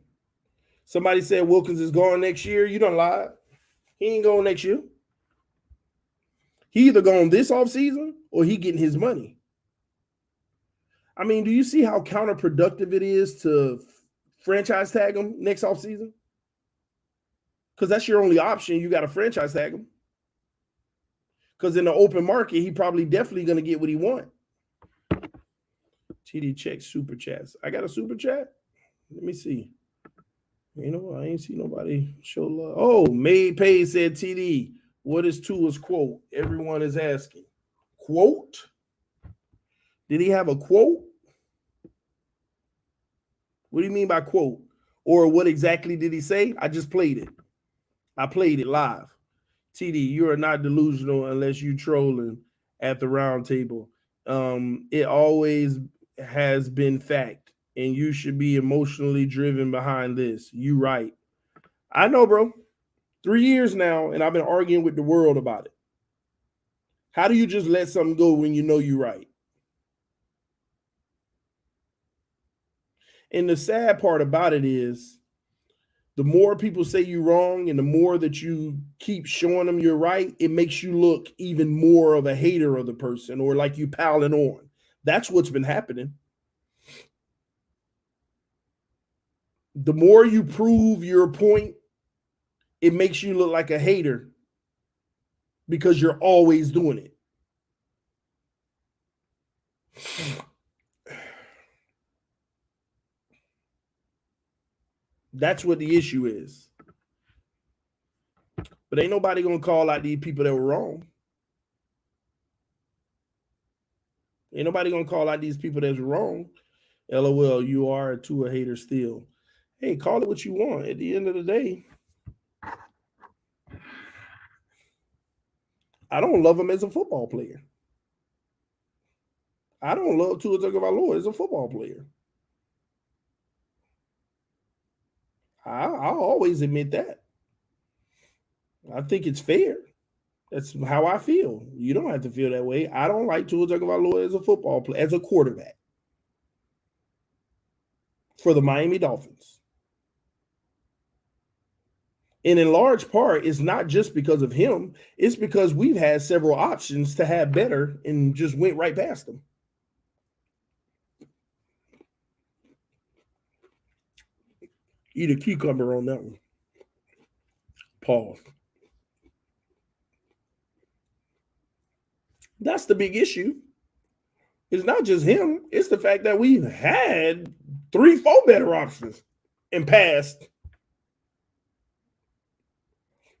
Somebody said Wilkins is going next year. You done lied. He ain't going next year. He either going this offseason or he getting his money. I mean, do you see how counterproductive it is to franchise tag him next offseason? Because that's your only option. You got to franchise tag him. Because in the open market, he probably definitely going to get what he want. TD check super chats. I got a super chat? Let me see. You know, I ain't see nobody show love. Oh, Made Pay said, TD, what is Tua's quote? Everyone is asking. Quote? Did he have a quote? What do you mean by quote? Or what exactly did he say? I just played it. I played it live. TD, you are not delusional unless you trolling at the round table. It always has been fact, and you should be emotionally driven behind this. You right. I know, bro. 3 years now, and I've been arguing with the world about it. How do you just let something go when you know you're right? And the sad part about it is, the more people say you're wrong and the more that you keep showing them you're right, it makes you look even more of a hater of the person or like you piling on. That's what's been happening. The more you prove your point, it makes you look like a hater because you're always doing it. That's what the issue is. But ain't nobody going to call out these people that were wrong. Ain't nobody going to call out these people that's wrong. LOL, you are a Tua hater still. Hey, call it what you want. At the end of the day, I don't love him as a football player. I don't love Tua Tagovailoa as a football player. I'll always admit that. I think it's fair. That's how I feel. You don't have to feel that way. I don't like Tua Tagovailoa as a football player, as a quarterback for the Miami Dolphins. And in large part, it's not just because of him. It's because we've had several options to have better and just went right past them. Eat a cucumber on that one. Pause. That's the big issue. It's not just him. It's the fact that we've had 3-4 better options and passed.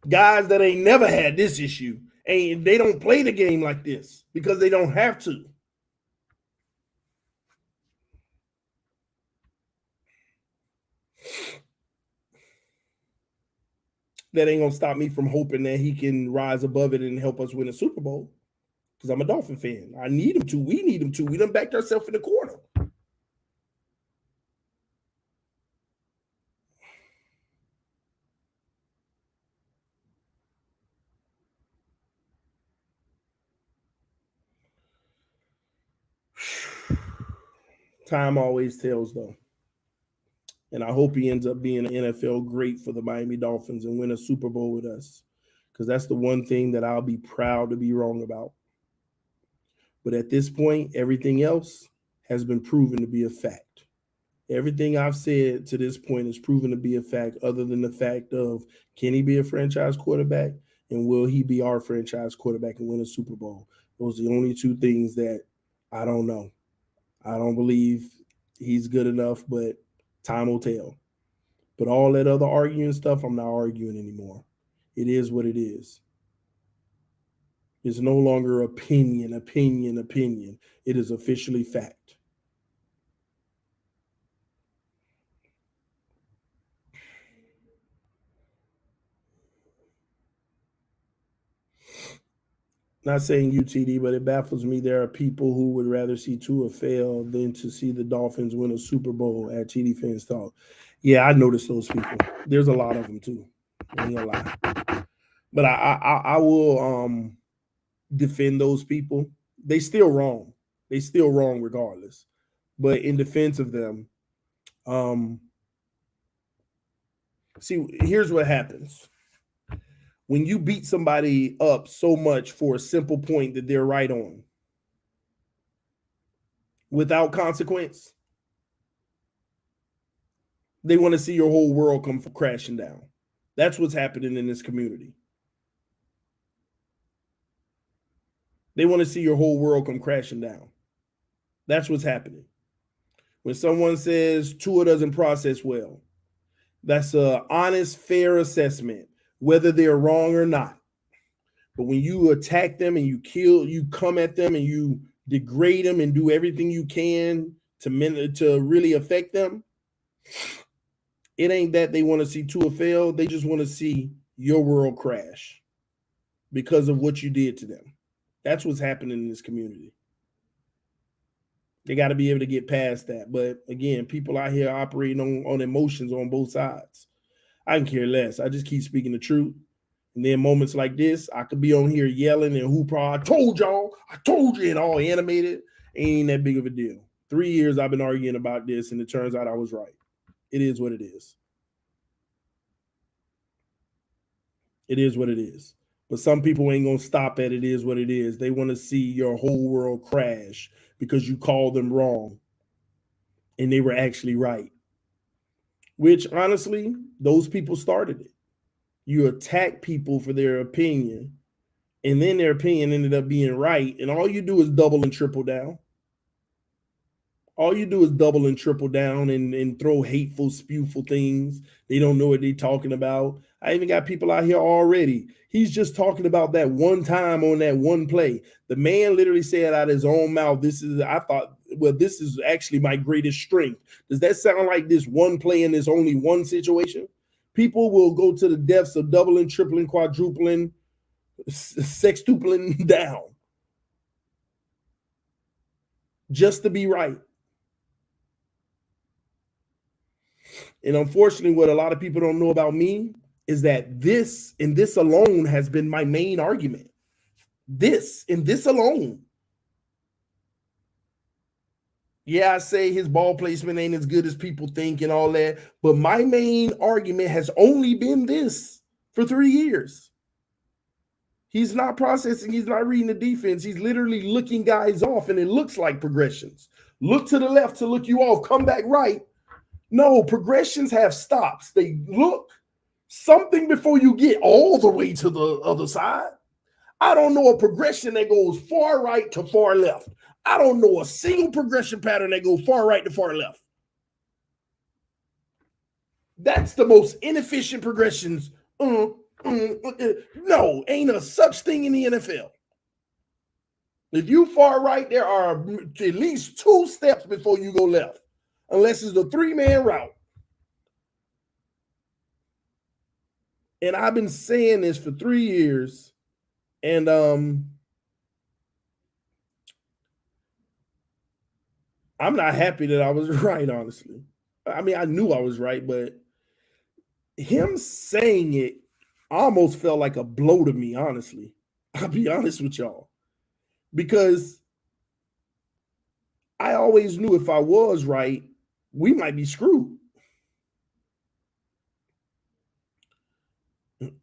Guys that ain't never had this issue. And they don't play the game like this because they don't have to. that ain't gonna stop me from hoping that he can rise above it and help us win a Super Bowl. Because I'm a Dolphin fan. I need him to. We need him to. We done backed ourselves in the corner. Time always tells, though. And I hope he ends up being an NFL great for the Miami Dolphins and win a Super Bowl with us. Because that's the one thing that I'll be proud to be wrong about. But at this point, everything else has been proven to be a fact. Everything I've said to this point is proven to be a fact, other than the fact of, can he be a franchise quarterback, and will he be our franchise quarterback and win a Super Bowl? Those are the only two things that I don't know. I don't believe he's good enough, but time will tell. But all that other arguing stuff, I'm not arguing anymore. It is what it is. It's no longer opinion. It is officially fact. Not saying UTD, but it baffles me. There are people who would rather see Tua fail than to see the Dolphins win a Super Bowl at TD Phins Talk. Yeah, I noticed those people. There's a lot of them too. I ain't gonna lie. But I will defend those people. They still wrong. They still wrong regardless. But in defense of them, see, here's what happens. When you beat somebody up so much for a simple point that they're right on, without consequence, they want to see your whole world come crashing down. That's what's happening in this community. They want to see your whole world come crashing down. That's what's happening. When someone says Tua doesn't process well, that's an honest, fair assessment, whether they're wrong or not. But when you attack them and you come at them and you degrade them and do everything you can to really affect them, it ain't that they want to see Tua fail. They just want to see your world crash because of what you did to them. That's what's happening in this community. They got to be able to get past that. But again, people out here operating on emotions on both sides. I can care less. I just keep speaking the truth. And then moments like this, I could be on here yelling and hoopah, I told you, and all animated. Ain't that big of a deal. 3 years I've been arguing about this, and it turns out I was right. It is what it is. It is what it is. But some people ain't going to stop at it is what it is. They want to see your whole world crash because you called them wrong and they were actually right. Which, honestly, those people started it. You attack people for their opinion, and then their opinion ended up being right, and all you do is double and triple down. All you do is double and triple down and throw hateful, spewful things. They don't know what they're talking about. I even got people out here already. He's just talking about that one time on that one play. The man literally said out of his own mouth, this is actually my greatest strength. Does that sound like this one play in this only one situation? People will go to the depths of doubling, tripling, quadrupling, sextupling down just to be right. And unfortunately, what a lot of people don't know about me is that this alone has been my main argument. This alone. Yeah, I say his ball placement ain't as good as people think and all that, but my main argument has only been this for 3 years. He's not processing. He's not reading the defense. He's literally looking guys off, and it looks like progressions. Look to the left to look you off. Come back right. No, progressions have stops. They look something before you get all the way to the other side. I don't know a progression that goes far right to far left. I don't know a single progression pattern that goes far right to far left. That's the most inefficient progressions. No, ain't a such thing in the NFL. If you far right, there are at least 2 steps before you go left, unless it's a 3-man route. And I've been saying this for 3 years. And I'm not happy that I was right, honestly. I mean, I knew I was right, but him saying it almost felt like a blow to me, honestly. I'll be honest with y'all. Because I always knew if I was right, we might be screwed.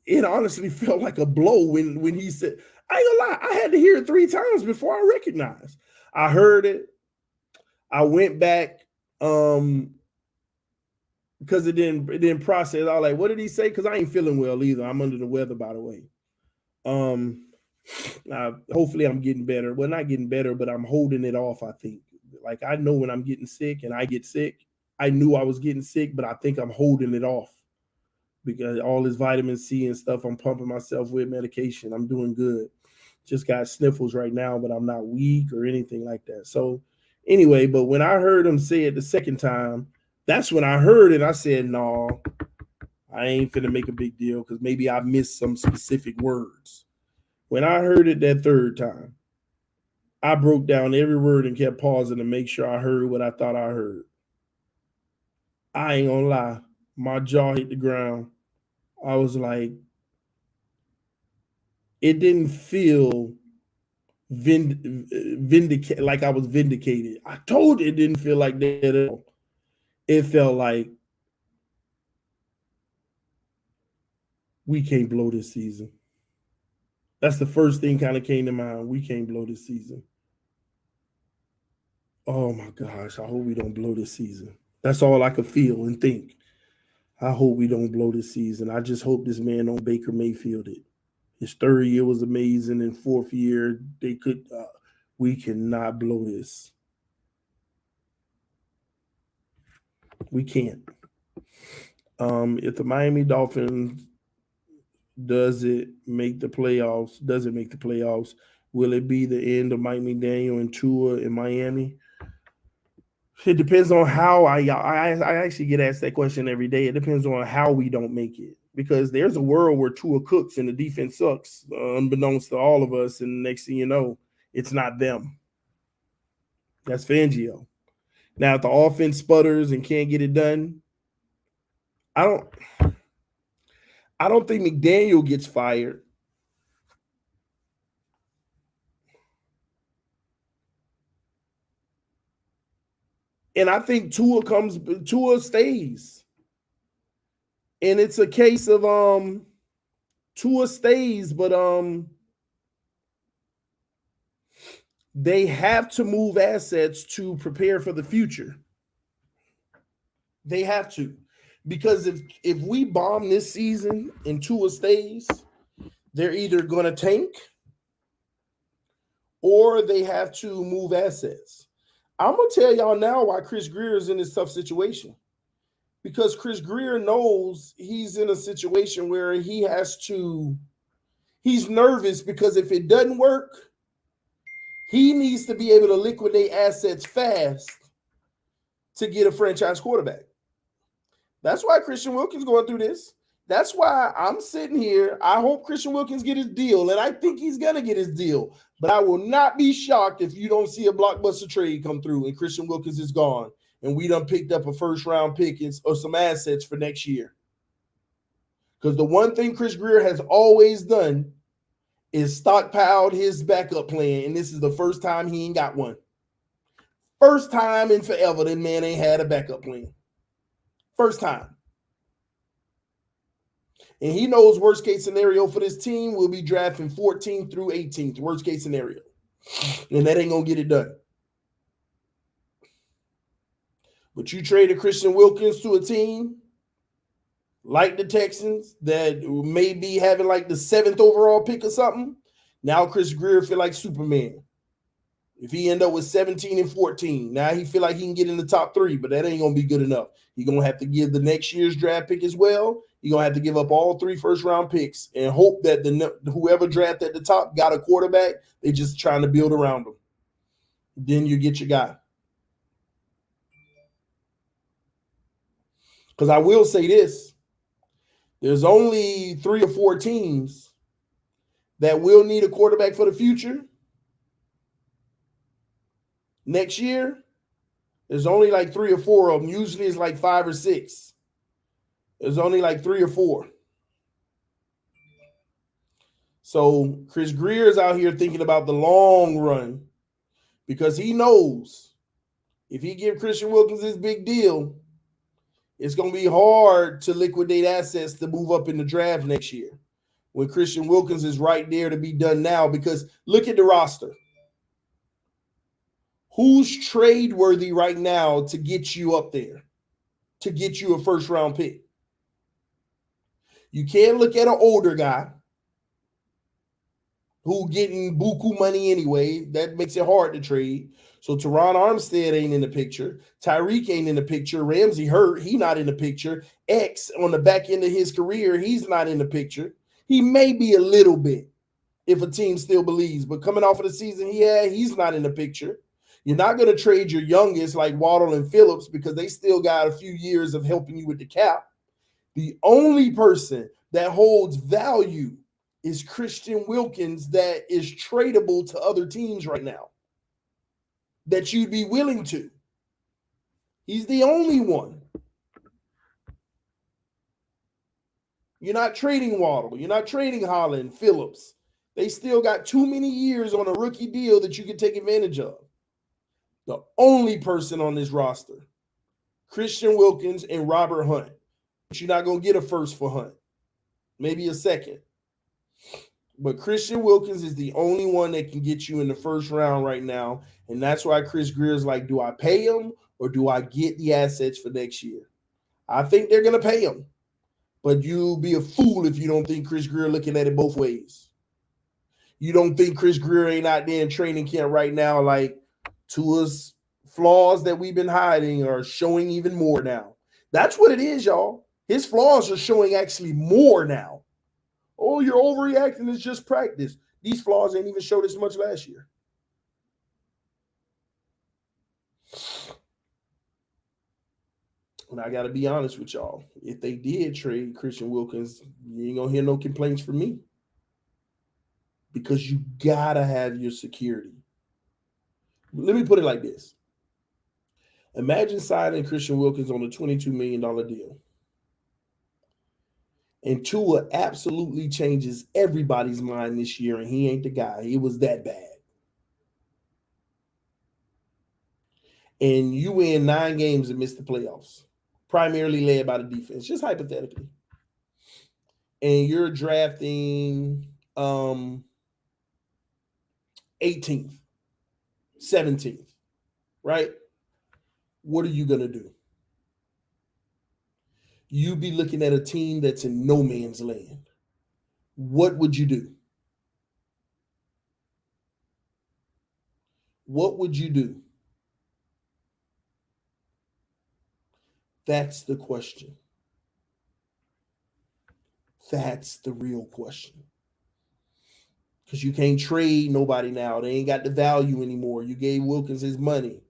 It honestly felt like a blow when he said, I ain't gonna lie, I had to hear it 3 times before I recognized. I heard it. I went back because it didn't process. I was like, what did he say? Because I ain't feeling well either. I'm under the weather, by the way. Hopefully I'm getting better. Well, not getting better, but I'm holding it off, I think. Like, I know when I'm getting sick and I get sick. I knew I was getting sick, but I think I'm holding it off because all this vitamin C and stuff, I'm pumping myself with medication. I'm doing good. Just got sniffles right now, but I'm not weak or anything like that. So anyway, but when I heard him say it the second time, that's when I heard it. I said, no, I ain't finna make a big deal because maybe I missed some specific words. When I heard it that third time, I broke down every word and kept pausing to make sure I heard what I thought I heard. I ain't gonna lie. My jaw hit the ground. I was like, it didn't feel like I was vindicated. I told you it didn't feel like that at all. It felt like we can't blow this season. That's the first thing kind of came to mind. We can't blow this season. Oh my gosh, I hope we don't blow this season. That's all I could feel and think. I hope we don't blow this season. I just hope this man don't Baker Mayfield it. His third year was amazing, and fourth year they could. We cannot blow this. We can't. If the Miami Dolphins does it make the playoffs? Will it be the end of Mike McDaniel and Tua in Miami? It depends on how I actually get asked that question every day. It depends on how we don't make it. Because there's a world where Tua cooks and the defense sucks, unbeknownst to all of us. And next thing you know, it's not them. That's Fangio. Now, if the offense sputters and can't get it done, I don't think McDaniel gets fired. And I think Tua stays. And it's a case of Tua stays, but they have to move assets to prepare for the future. They have to. Because if we bomb this season and Tua stays, they're either going to tank or they have to move assets. I'm going to tell y'all now why Chris Grier is in this tough situation. Because Chris Grier knows he's in a situation where he's nervous because if it doesn't work, he needs to be able to liquidate assets fast to get a franchise quarterback. That's why Christian Wilkins going through this. That's why I'm sitting here. I hope Christian Wilkins get his deal, and I think he's going to get his deal. But I will not be shocked if you don't see a blockbuster trade come through and Christian Wilkins is gone, and we done picked up a first-round pick or some assets for next year. Because the one thing Chris Grier has always done is stockpiled his backup plan, and this is the first time he ain't got one. First time in forever that man ain't had a backup plan. First time. And he knows worst case scenario for this team will be drafting 14th through 18th, worst case scenario. And that ain't going to get it done. But you traded Christian Wilkins to a team like the Texans that may be having like the 7th overall pick or something. Now Chris Grier feel like Superman. If he end up with 17 and 14, now he feel like he can get in the top 3, but that ain't going to be good enough. He's going to have to give the next year's draft pick as well. He's going to have to give up all 3 first-round picks and hope that whoever drafted at the top got a quarterback. They're just trying to build around him. Then you get your guy. Because I will say this. There's only 3 or 4 teams that will need a quarterback for the future. Next year, there's only like 3 or 4 of them. Usually it's like 5 or 6. There's only like 3 or 4. So Chris Greer is out here thinking about the long run because he knows if he give Christian Wilkins this big deal, it's going to be hard to liquidate assets to move up in the draft next year when Christian Wilkins is right there to be done now. Because look at the roster. Who's trade worthy right now to get you up there, to get you a first round pick? You can't look at an older guy who getting buku money anyway. That makes it hard to trade. So Teron Armstead ain't in the picture. Tyreek ain't in the picture. Ramsey hurt. He not in the picture. X on the back end of his career, he's not in the picture. He may be a little bit if a team still believes, but coming off of the season he's not in the picture. You're not going to trade your youngest like Waddle and Phillips because they still got a few years of helping you with the cap. The only person that holds value is Christian Wilkins that is tradable to other teams right now that you'd be willing to. He's the only one. You're not trading Waddle. You're not trading Holland, Phillips. They still got too many years on a rookie deal that you can take advantage of. The only person on this roster, Christian Wilkins and Robert Hunt. But you're not going to get a first for Hunt. Maybe a second. But Christian Wilkins is the only one that can get you in the first round right now. And that's why Chris Greer's like, do I pay him or do I get the assets for next year? I think they're going to pay him. But you'll be a fool if you don't think Chris Greer looking at it both ways. You don't think Chris Greer ain't out there in training camp right now like Tua's flaws that we've been hiding are showing even more now. That's what it is, y'all. His flaws are showing actually more now. Oh, you're overreacting. It's just practice. These flaws ain't even showed as much last year. And I got to be honest with y'all. If they did trade Christian Wilkins, you ain't going to hear no complaints from me. Because you got to have your security. Let me put it like this. Imagine signing Christian Wilkins on a $22 million deal. And Tua absolutely changes everybody's mind this year, and he ain't the guy. It was that bad. And you win 9 games and miss the playoffs, primarily led by the defense, just hypothetically. And you're drafting 18th, 17th, right? What are you going to do? You'd be looking at a team that's in no man's land. What would you do? What would you do? That's the question. That's the real question. Because you can't trade nobody now. They ain't got the value anymore. You gave Wilkins his money.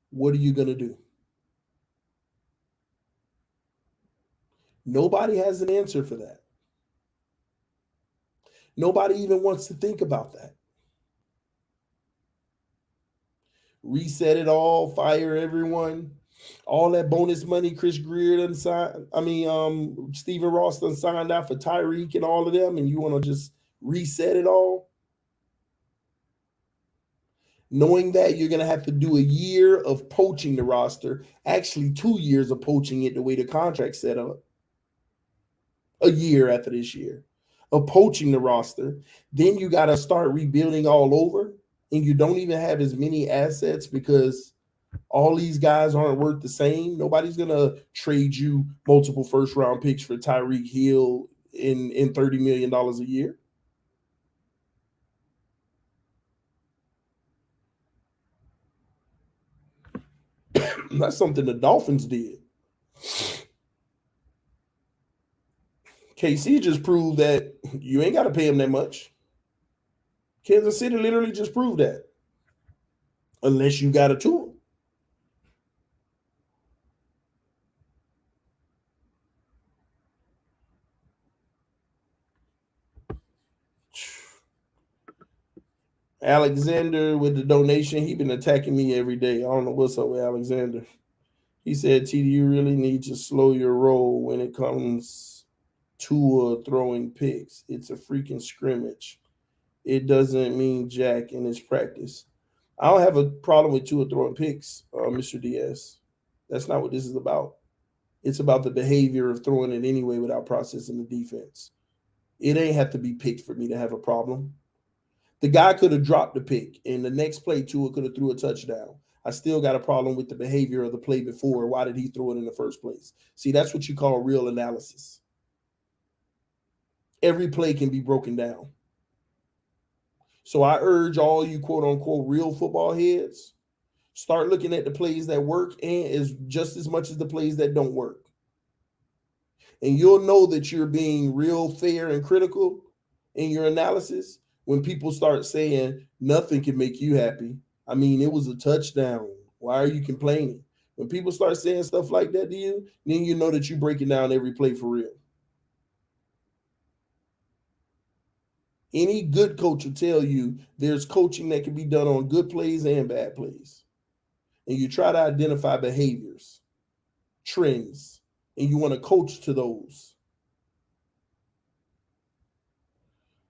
What are you going to do? Nobody has an answer for that. Nobody even wants to think about that. Reset it all, fire everyone. All that bonus money Chris Greer done signed. Stephen Ross done signed out for Tyreek and all of them, and you want to just reset it all? Knowing that you're going to have to do a year of poaching the roster, actually 2 years of poaching it the way the contract's set up. A year after this year of poaching the roster. Then you got to start rebuilding all over, and you don't even have as many assets because all these guys aren't worth the same. Nobody's going to trade you multiple first-round picks for Tyreek Hill in $30 million a year. That's something the Dolphins did. KC just proved that you ain't got to pay him that much. Kansas City literally just proved that. Unless you got a Tua. Alexander with the donation. He been attacking me every day. I don't know what's up with Alexander. He said, TD, you really need to slow your roll when it comes to throwing picks. It's a freaking scrimmage. It doesn't mean jack in his practice. I don't have a problem with Tua throwing picks, Mr. Diaz. That's not what this is about. It's about the behavior of throwing it anyway without processing the defense. It ain't have to be picked for me to have a problem. The guy could have dropped the pick, and the next play, Tua could have threw a touchdown. I still got a problem with the behavior of the play before. Why did he throw it in the first place? See, that's what you call real analysis. Every play can be broken down. So I urge all you quote-unquote real football heads, start looking at the plays that work and is just as much as the plays that don't work. And you'll know that you're being real fair and critical in your analysis when people start saying nothing can make you happy. I mean, it was a touchdown. Why are you complaining? When people start saying stuff like that to you, then you know that you're breaking down every play for real. Any good coach will tell you there's coaching that can be done on good plays and bad plays. And you try to identify behaviors, trends, and you want to coach to those.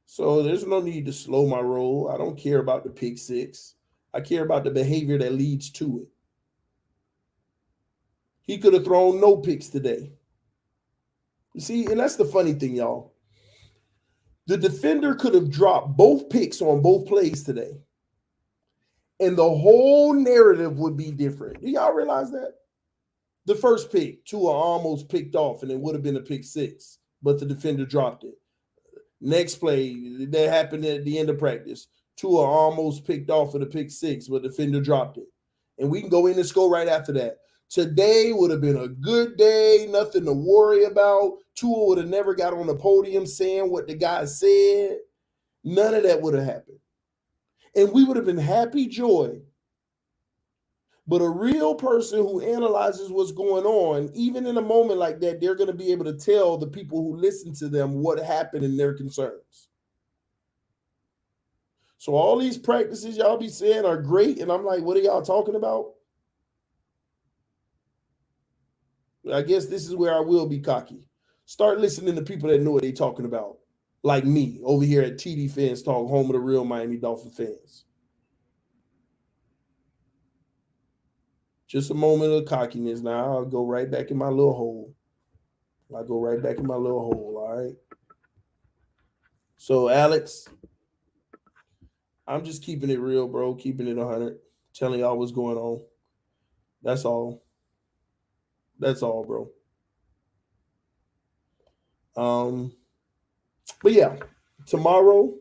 So there's no need to slow my roll. I don't care about the pick six. I care about the behavior that leads to it. He could have thrown no picks today. You see, and that's the funny thing, y'all. The defender could have dropped both picks on both plays today, and the whole narrative would be different. Do y'all realize that? The first pick, Tua almost picked off, and it would have been a pick six, but the defender dropped it. Next play, that happened at the end of practice. Tua almost picked off for the pick six, but the defender dropped it. And we can go in and score right after that. Today would have been a good day, nothing to worry about. Tua would have never got on the podium saying what the guy said. None of that would have happened. And we would have been happy joy. But a real person who analyzes what's going on, even in a moment like that, they're going to be able to tell the people who listen to them what happened and their concerns. So all these practices y'all be saying are great, and I'm like, what are y'all talking about? I guess this is where I will be cocky. Start listening to people that know what they're talking about, like me over here at TD Phins Talk, home of the real Miami Dolphin fans. Just a moment of cockiness. Now I'll go right back in my little hole. All right? So, Alex, I'm just keeping it real, bro. Keeping it 100. Telling y'all what's going on. That's all. That's all, bro. But yeah, tomorrow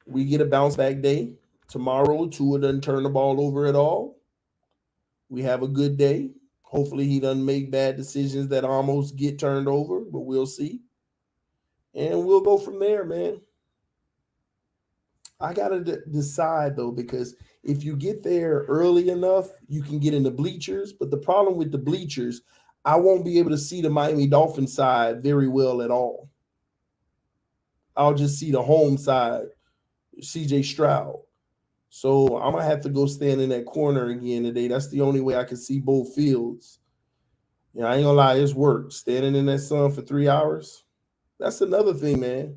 we get a bounce back day. Tomorrow, Tua doesn't turn the ball over at all. We have a good day. Hopefully he doesn't make bad decisions that almost get turned over, but we'll see. And we'll go from there, man. I got to decide, though, because if you get there early enough, you can get in the bleachers. But the problem with the bleachers, I won't be able to see the Miami Dolphins side very well at all. I'll just see the home side, CJ Stroud. So I'm going to have to go stand in that corner again today. That's the only way I can see both fields. Yeah, I ain't going to lie, it's work. Standing in that sun for 3 hours, that's another thing, man.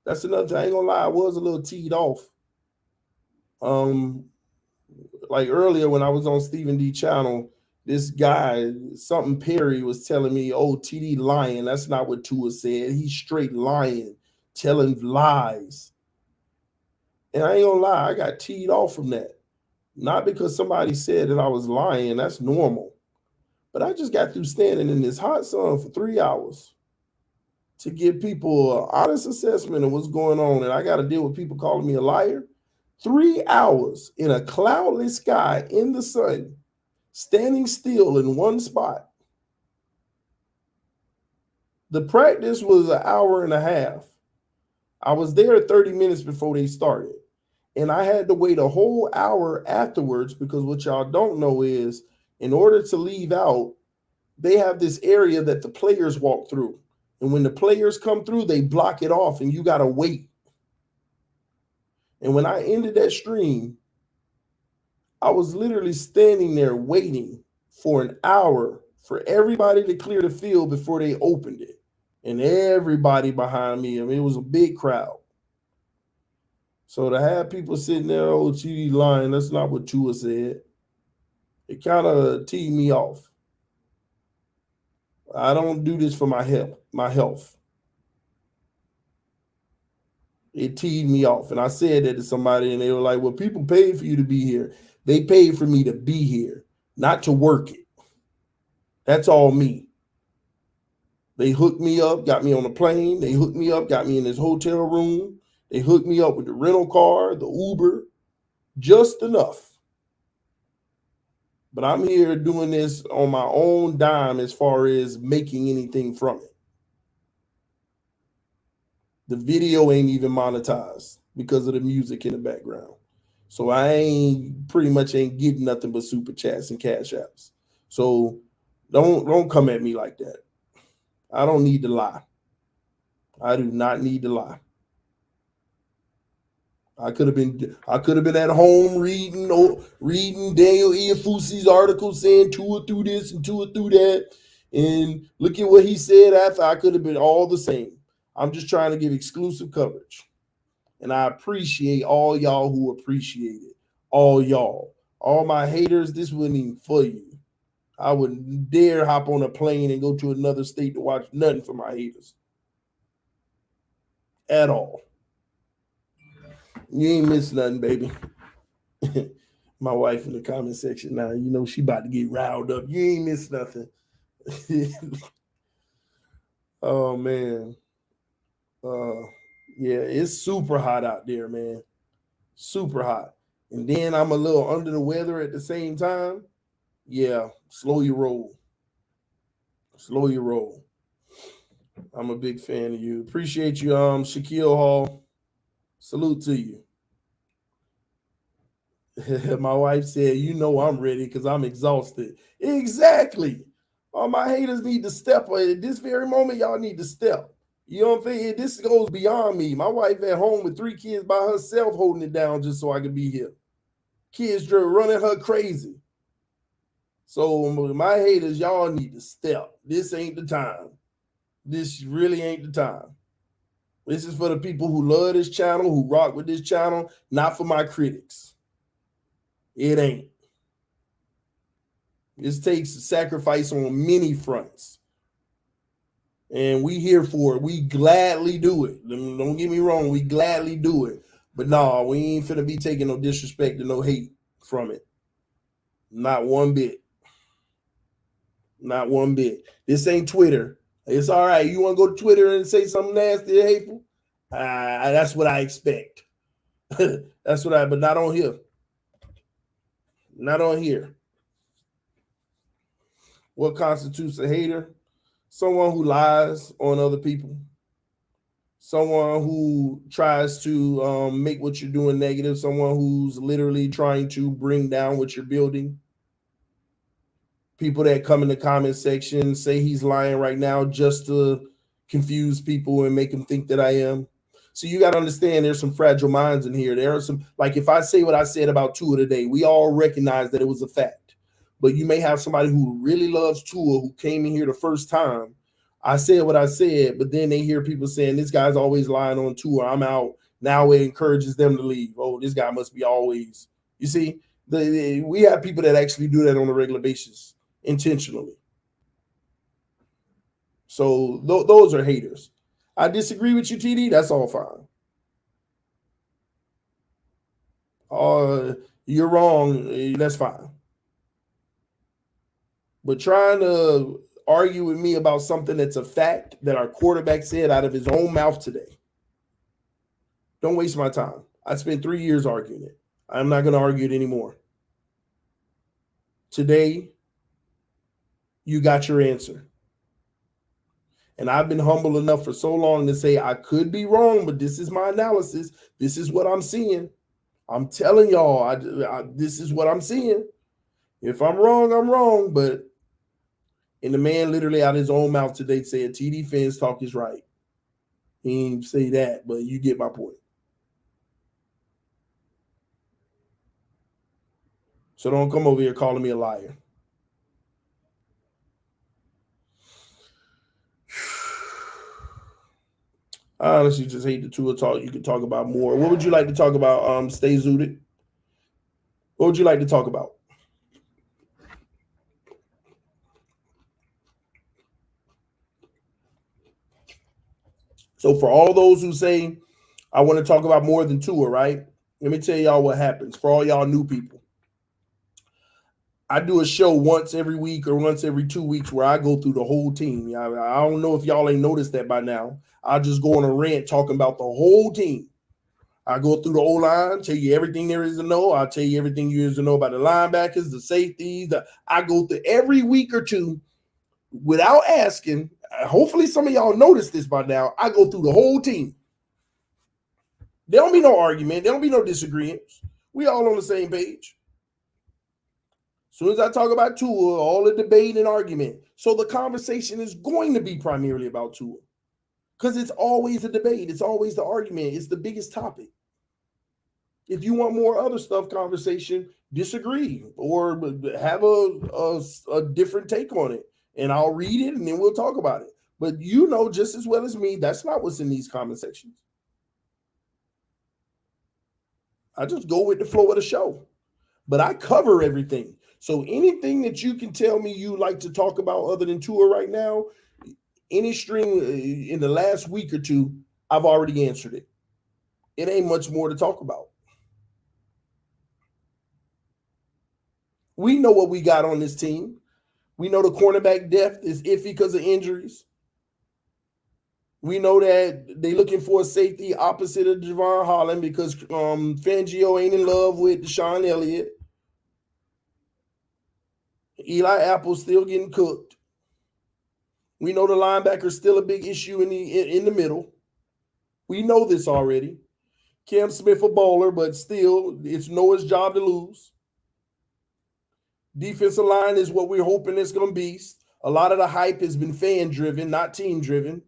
That's another thing. I ain't going to lie, I was a little teed off. Like earlier when I was on Stephen D. Channel, this guy, something Perry, was telling me, oh, TD lying. That's not what Tua said. He's straight lying, telling lies. And I ain't gonna lie, I got teed off from that. Not because somebody said that I was lying. That's normal. But I just got through standing in this hot sun for 3 hours to give people an honest assessment of what's going on. And I got to deal with people calling me a liar. 3 hours in a cloudless sky in the sun, standing still in one spot. The practice was an hour and a half. I was there 30 minutes before they started. And I had to wait a whole hour afterwards because what y'all don't know is in order to leave out, they have this area that the players walk through. And when the players come through, they block it off and you got to wait. And when I ended that stream, I was literally standing there waiting for an hour for everybody to clear the field before they opened it. And everybody behind me, I mean, it was a big crowd. So to have people sitting there, oh, TD lying, that's not what Tua said. It kind of teed me off. I don't do this for my health. It teed me off. And I said that to somebody, and they were like, well, people paid for you to be here. They paid for me to be here, not to work it. That's all me. They hooked me up, got me on a plane. They hooked me up, got me in this hotel room. They hooked me up with the rental car, the Uber, just enough. But I'm here doing this on my own dime as far as making anything from it. The video ain't even monetized because of the music in the background. So I pretty much ain't getting nothing but super chats and cash apps. So don't come at me like that. I don't need to lie. I do not need to lie. I could have been at home reading Daniel Iafusi's article saying Tua through this and Tua through that, and look at what he said after. I could have been all the same. I'm just trying to give exclusive coverage, and I appreciate all y'all who appreciate it. All y'all, all my haters. This wasn't even for you. I wouldn't dare hop on a plane and go to another state to watch nothing for my haters at all. You ain't missed nothing, baby. My wife in the comment section now, you know she about to get riled up. You ain't missed nothing. Oh, man. Yeah, it's super hot out there, man. Super hot. And then I'm a little under the weather at the same time. Yeah, slow your roll. Slow your roll. I'm a big fan of you. Appreciate you, Shaquille Hall. Salute to you. My wife said, you know I'm ready because I'm exhausted. Exactly. All my haters need to step. At this very moment, y'all need to step. You know what I'm saying? This goes beyond me. My wife at home with 3 kids by herself holding it down just so I can be here. Kids running her crazy. So my haters, y'all need to step. This ain't the time. This really ain't the time. This is for the people who love this channel, who rock with this channel, not for my critics. It ain't. This takes a sacrifice on many fronts. And we here for it. We gladly do it. Don't get me wrong. We gladly do it. But no, we ain't finna be taking no disrespect and no hate from it. Not one bit. Not one bit. This ain't Twitter. It's all right. You want to go to Twitter and say something nasty or hateful? That's what I expect. That's what but not on here. Not on here. What constitutes a hater? Someone who lies on other people. Someone who tries to make what you're doing negative. Someone who's literally trying to bring down what you're building. People that come in the comment section say he's lying right now just to confuse people and make them think that I am. So you got to understand there's some fragile minds in here. There are some, like if I say what I said about Tua today, we all recognize that it was a fact. But you may have somebody who really loves Tua who came in here the first time. I said what I said, but then they hear people saying this guy's always lying on Tua. I'm out. Now it encourages them to leave. Oh, this guy must be always. You see, we have people that actually do that on a regular basis. Intentionally. So those are haters. I disagree with you, TD. That's all fine. You're wrong. That's fine. But trying to argue with me about something that's a fact that our quarterback said out of his own mouth today. Don't waste my time. I spent 3 years arguing it. I'm not going to argue it anymore. Today, you got your answer. And I've been humble enough for so long to say I could be wrong, but this is my analysis. This is what I'm seeing. I'm telling y'all, this is what I'm seeing. If I'm wrong, I'm wrong. But and the man literally out of his own mouth today said TD Phins Talk is right. He didn't say that, but you get my point. So don't come over here calling me a liar. I honestly just hate the Tua talk. You could talk about more. What would you like to talk about? Stay zooted. What would you like to talk about? So for all those who say, I want to talk about more than Tua, right? Let me tell y'all what happens. For all y'all new people, I do a show once every week or once every 2 weeks where I go through the whole team. I don't know if y'all ain't noticed that by now. I just go on a rant talking about the whole team. I go through the O-line, tell you everything there is to know. I'll tell you everything you is to know about the linebackers, the safeties. I go through every week or two without asking. Hopefully some of y'all noticed this by now. I go through the whole team. There don't be no argument. There don't be no disagreements. We all on the same page. As soon as I talk about Tua, all the debate and argument. So the conversation is going to be primarily about Tua. Because it's always a debate. It's always the argument. It's the biggest topic. If you want more other stuff conversation, disagree or have a different take on it. And I'll read it and then we'll talk about it. But you know just as well as me, that's not what's in these comment sections. I just go with the flow of the show. But I cover everything. So anything that you can tell me you like to talk about other than Tua right now, any string in the last week or two, I've already answered it. It ain't much more to talk about. We know what we got on this team. We know the cornerback depth is iffy because of injuries. We know that they're looking for a safety opposite of Javon Holland because Fangio ain't in love with Deshaun Elliott. Eli Apple's still getting cooked. We know the linebacker's still a big issue in the middle. We know this already. Cam Smith a bowler, but still, it's Noah's job to lose. Defensive line is what we're hoping it's going to be. A lot of the hype has been fan-driven, not team-driven.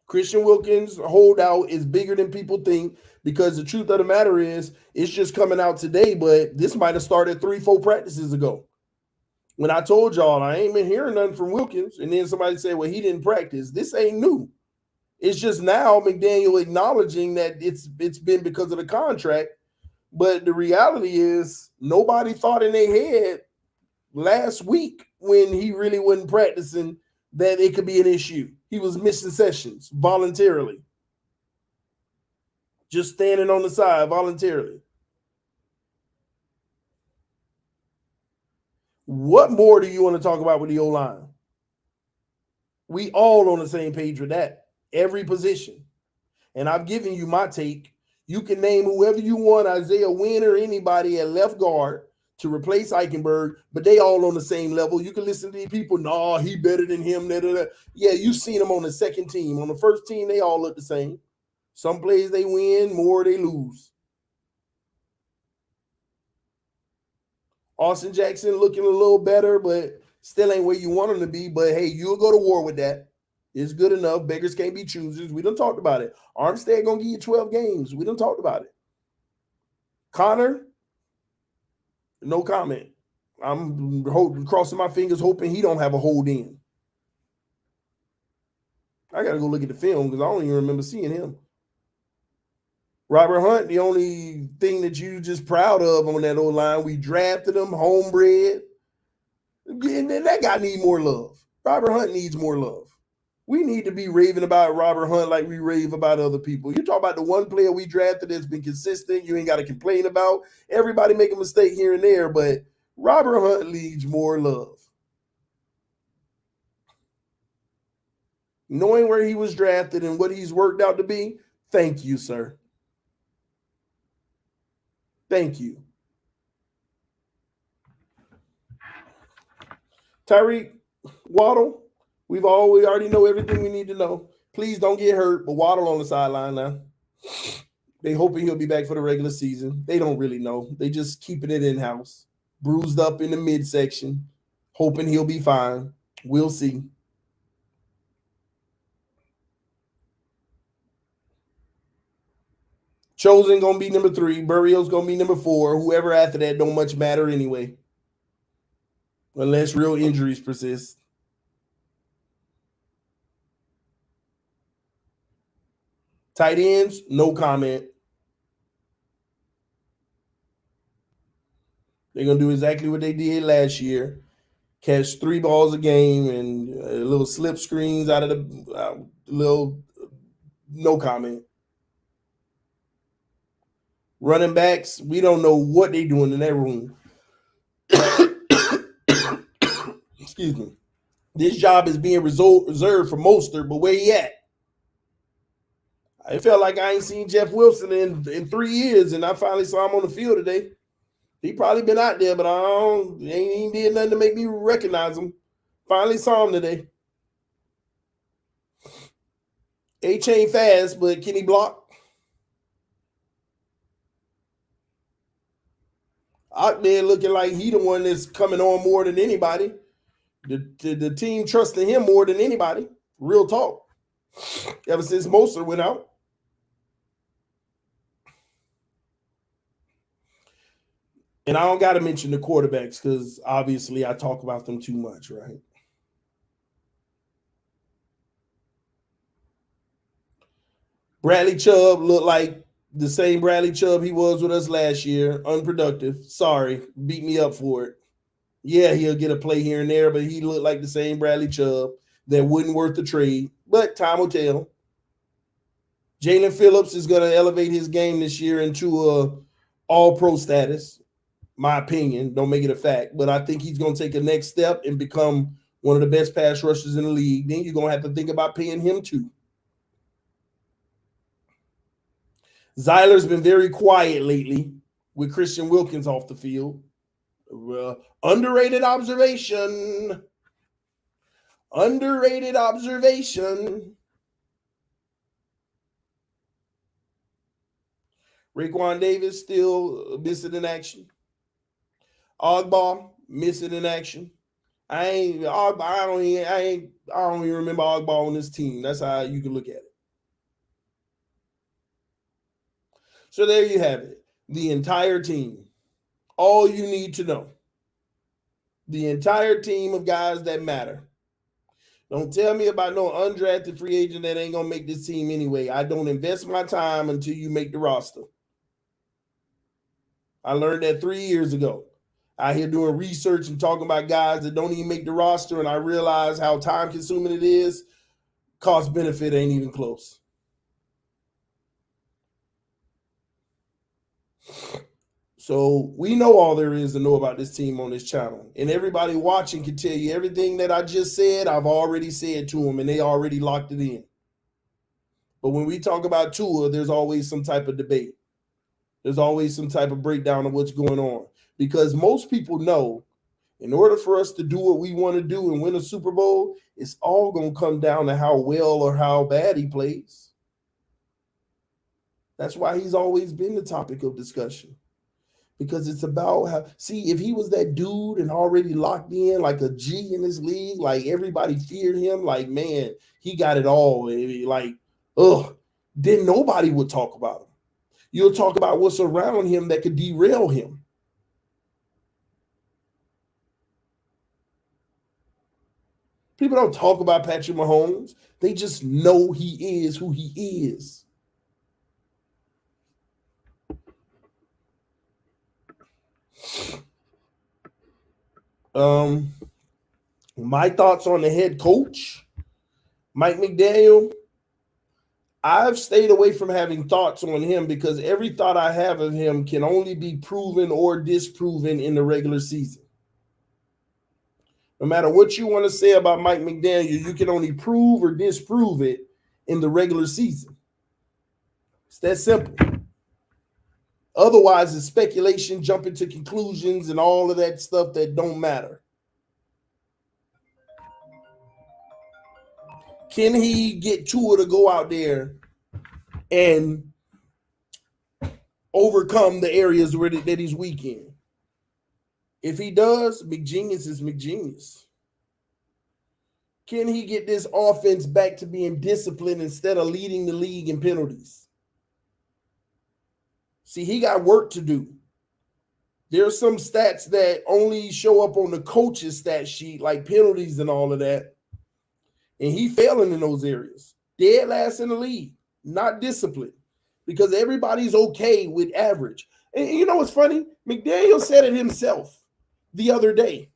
Christian Wilkins' holdout is bigger than people think because the truth of the matter is it's just coming out today, but this might have started 3-4 practices ago. When I told y'all I ain't been hearing nothing from Wilkins, and then somebody said, well, he didn't practice. This ain't new. It's just now McDaniel acknowledging that it's been because of the contract. But the reality is nobody thought in their head last week when he really wasn't practicing that it could be an issue. He was missing sessions voluntarily. Just standing on the side voluntarily. What more do you want to talk about with the O-line? We all on the same page with that. Every position. And I've given you my take. You can name whoever you want, Isaiah Wynn or anybody at left guard to replace Eichenberg, but they all on the same level. You can listen to these people, nah, he better than him. Yeah, you've seen them on the second team. On the first team, they all look the same. Some plays they win, more they lose. Austin Jackson looking a little better, but still ain't where you want him to be. But hey, you'll go to war with that. It's good enough. Beggars can't be choosers. We done talked about it. Armstead gonna give you 12 games. We done talked about it. Connor, no comment. I'm crossing my fingers, hoping he don't have a hold in. I gotta go look at the film because I don't even remember seeing him. Robert Hunt, the only thing that you just proud of on that O-line, we drafted him, homebred. And that guy need more love. Robert Hunt needs more love. We need to be raving about Robert Hunt like we rave about other people. You talk about the one player we drafted that's been consistent, you ain't got to complain about. Everybody make a mistake here and there, but Robert Hunt needs more love. Knowing where he was drafted and what he's worked out to be, thank you, sir. Thank you. Tyreek Waddle, we already know everything we need to know. Please don't get hurt, but Waddle on the sideline now. They hoping he'll be back for the regular season. They don't really know. They just keeping it in-house. Bruised up in the midsection, hoping he'll be fine. We'll see. Chosen going to be number 3. Burrio's going to be number 4. Whoever after that don't much matter anyway. Unless real injuries persist. Tight ends, no comment. They're going to do exactly what they did last year. Catch 3 balls a game and little slip screens out of the no comment. Running backs, we don't know what they're doing in that room. Excuse me. This job is being reserved for Mostert, but where he at? I felt like I ain't seen Jeff Wilson in 3 years, and I finally saw him on the field today. He probably been out there, but he ain't did nothing to make me recognize him. Finally saw him today. Achane fast, but can he block? Out there looking like he the one that's coming on more than anybody. The team trusting him more than anybody. Real talk. Ever since Mostert went out. And I don't got to mention the quarterbacks because obviously I talk about them too much, right? Bradley Chubb looked like the same Bradley Chubb he was with us last year. Unproductive. Sorry. Beat me up for it. Yeah, he'll get a play here and there, but he looked like the same Bradley Chubb that wasn't worth the trade. But time will tell. Jalen Phillips is going to elevate his game this year into a all-pro status. My opinion. Don't make it a fact. But I think he's going to take a next step and become one of the best pass rushers in the league. Then you're going to have to think about paying him too. Zyler's been very quiet lately with Christian Wilkins off the field. Underrated observation. Underrated observation. Raekwon Davis still missing in action. Ogba missing in action. I don't even remember Ogba on this team. That's how you can look at it. So there you have it. The entire team. All you need to know. The entire team of guys that matter. Don't tell me about no undrafted free agent that ain't going to make this team anyway. I don't invest my time until you make the roster. I learned that 3 years ago. Out here doing research and talking about guys that don't even make the roster, and I realize how time-consuming it is. Cost benefit ain't even close. So we know all there is to know about this team on this channel. And everybody watching can tell you everything that I just said, I've already said to them, and they already locked it in. But when we talk about Tua, there's always some type of debate. There's always some type of breakdown of what's going on. Because most people know in order for us to do what we want to do and win a Super Bowl, it's all going to come down to how well or how bad he plays. That's why he's always been the topic of discussion. Because it's about how, see, if he was that dude and already locked in like a G in this league, like everybody feared him, like, man, he got it all. Like, then nobody would talk about him. You'll talk about what's around him that could derail him. People don't talk about Patrick Mahomes. They just know he is who he is. My thoughts on the head coach, Mike McDaniel. I've stayed away from having thoughts on him because every thought I have of him can only be proven or disproven in the regular season. No matter what you want to say about Mike McDaniel, you can only prove or disprove it in the regular season. It's that simple. Otherwise, it's speculation, jumping to conclusions, and all of that stuff that don't matter. Can he get Tua to go out there and overcome the areas where that he's weak in? If he does, McGenius is McGenius. Can he get this offense back to being disciplined instead of leading the league in penalties? See, he got work to do. There's some stats that only show up on the coach's stat sheet, like penalties and all of that. And he failing in those areas. Dead last in the league, not disciplined, because everybody's okay with average. And you know what's funny? McDaniel said it himself the other day.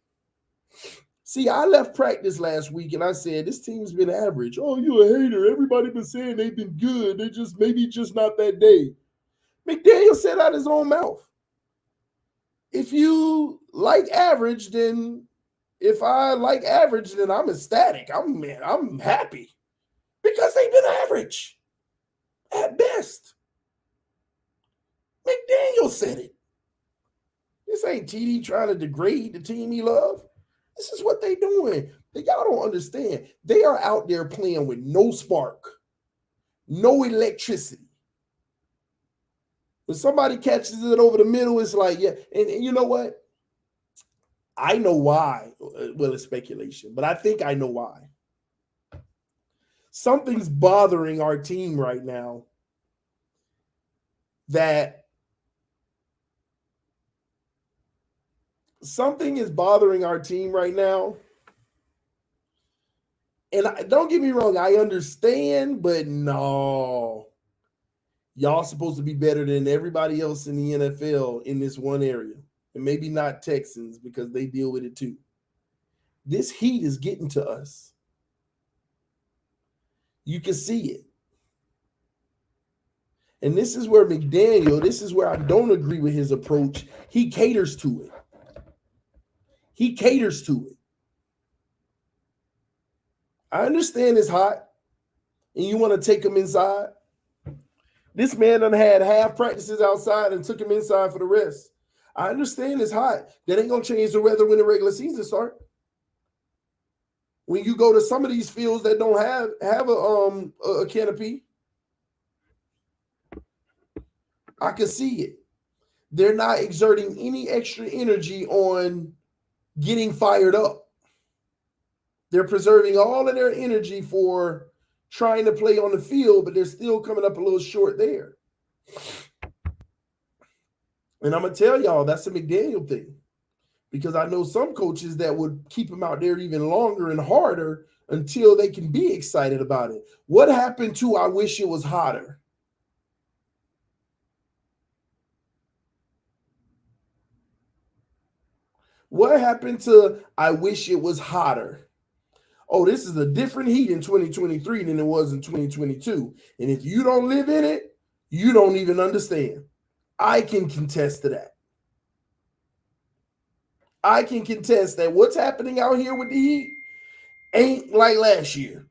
See, I left practice last week and I said, this team's been average. Oh, you a hater. Everybody been saying they've been good. They just maybe just not that day. McDaniel said out his own mouth. If you like average, then if I like average, then I'm ecstatic. I'm happy because they've been average at best. McDaniel said it. This ain't TD trying to degrade the team he loves. This is what they doing. Y'all don't understand. They are out there playing with no spark, no electricity. When somebody catches it over the middle, it's like, yeah. And you know what? I know why. Well, it's speculation, but I think I know why. Something's bothering our team right now And don't get me wrong, I understand, but no. Y'all supposed to be better than everybody else in the NFL in this one area. And maybe not Texans because they deal with it too. This heat is getting to us. You can see it. And this is where McDaniel, this is where I don't agree with his approach. He caters to it. I understand it's hot and you want to take him inside. This man done had half practices outside and took him inside for the rest. I understand it's hot. That ain't going to change the weather when the regular season starts. When you go to some of these fields that don't have a canopy, I can see it. They're not exerting any extra energy on getting fired up. They're preserving all of their energy for trying to play on the field, but they're still coming up a little short there. And I'm going to tell y'all, that's a McDaniel thing. Because I know some coaches that would keep them out there even longer and harder until they can be excited about it. What happened to I wish it was hotter? What happened to I wish it was hotter? Oh, this is a different heat in 2023 than it was in 2022. And if you don't live in it, you don't even understand. I can contest to that. I can contest that what's happening out here with the heat ain't like last year.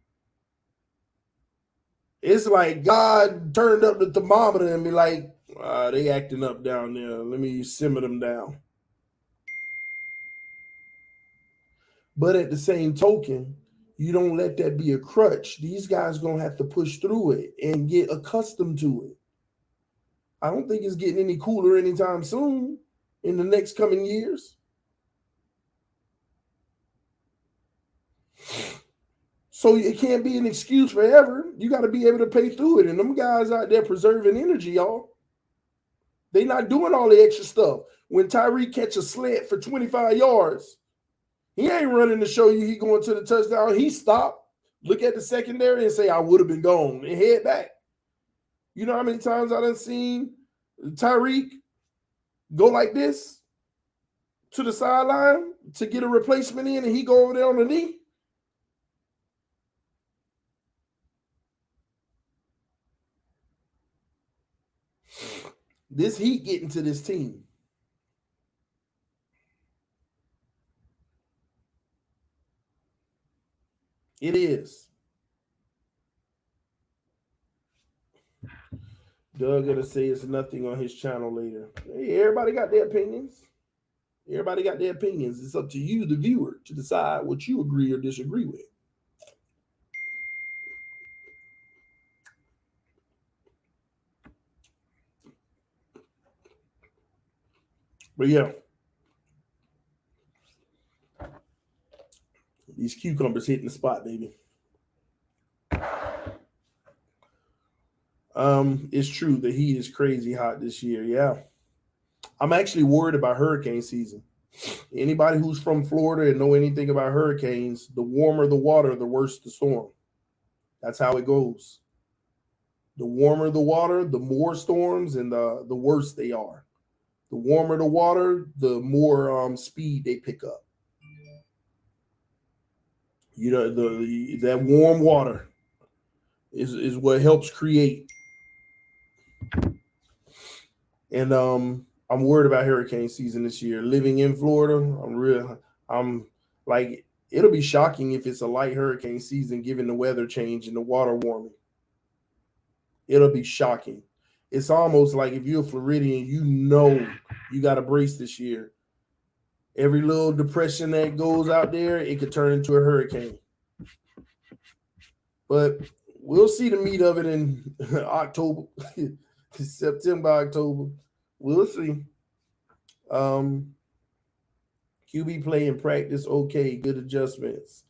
It's like God turned up the thermometer and be like, they acting up down there. Let me simmer them down. But at the same token, you don't let that be a crutch. These guys going to have to push through it and get accustomed to it. I don't think it's getting any cooler anytime soon in the next coming years. So it can't be an excuse forever. You got to be able to pay through it. And them guys out there preserving energy, y'all. They not doing all the extra stuff. When Tyreek catch a slant for 25 yards, he ain't running to show you he going to the touchdown. He stopped, look at the secondary and say, I would have been gone, and head back. You know how many times I done seen Tyreek go like this to the sideline to get a replacement in, and he go over there on the knee? This heat getting to this team. It is. Doug gonna say it's nothing on his channel later. Hey, everybody got their opinions. It's up to you, the viewer, to decide what you agree or disagree with. But yeah, these cucumbers hitting the spot, baby. It's true the heat is crazy hot this year. Yeah. I'm actually worried about hurricane season. Anybody who's from Florida and know anything about hurricanes, the warmer the water, the worse the storm. That's how it goes. The warmer the water, the more storms and the worse they are. The warmer the water, the more speed they pick up. You know, that warm water is what helps create. And I'm worried about hurricane season this year. Living in Florida, I'm like, it'll be shocking if it's a light hurricane season given the weather change and the water warming. It'll be shocking. It's almost like if you're a Floridian, you know you got a brace this year. Every little depression that goes out there, it could turn into a hurricane. But we'll see the meat of it in October, September, October. We'll see. QB play and practice, okay, good adjustments.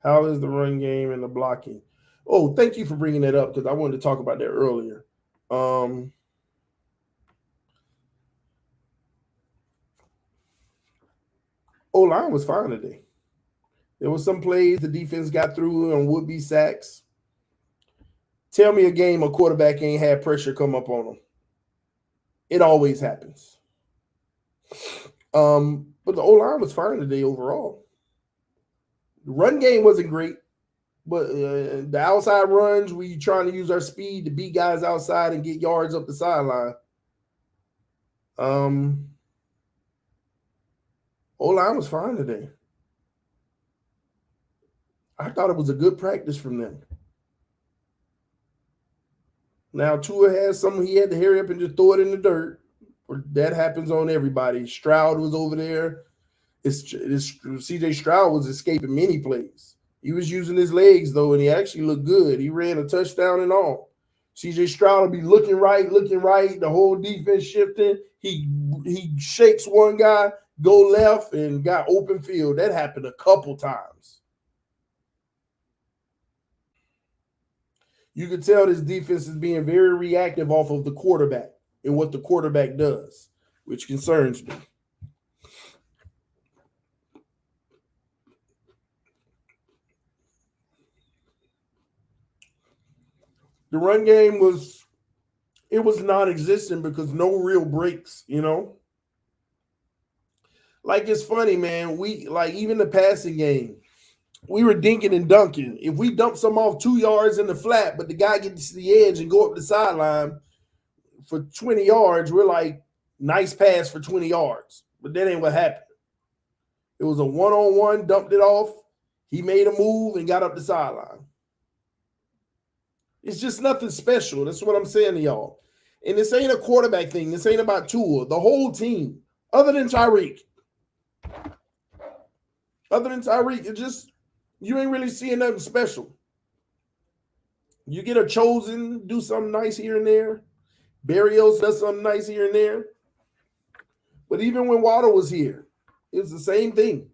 How is the run game and the blocking? Oh, thank you for bringing that up because I wanted to talk about that earlier. O-line was fine today. There was some plays the defense got through on would-be sacks. Tell me a game a quarterback ain't had pressure come up on them. It always happens. But the O-line was fine today overall. The run game wasn't great, but the outside runs, we trying to use our speed to beat guys outside and get yards up the sideline. O-line was fine today. I thought it was a good practice from them. Now, Tua has something he had to hurry up and just throw it in the dirt. That happens on everybody. Stroud was over there. CJ Stroud was escaping many plays. He was using his legs, though, and he actually looked good. He ran a touchdown and all. CJ Stroud will be looking right, the whole defense shifting. He shakes one guy, go left, and got open field. That happened a couple times. You could tell this defense is being very reactive off of the quarterback and what the quarterback does, which concerns me. The run game was non-existent because no real breaks, you know. Like, it's funny, man. Even the passing game, we were dinking and dunking. If we dump some off 2 yards in the flat, but the guy gets to the edge and go up the sideline for 20 yards, we're like, nice pass for 20 yards. But that ain't what happened. It was a one-on-one, dumped it off. He made a move and got up the sideline. It's just nothing special. That's what I'm saying to y'all. And this ain't a quarterback thing. This ain't about Tua. The whole team, other than Tyreek. It just, you ain't really seeing nothing special. You get a chosen, do something nice here and there. Barrios does something nice here and there. But even when Waddle was here, it was the same thing.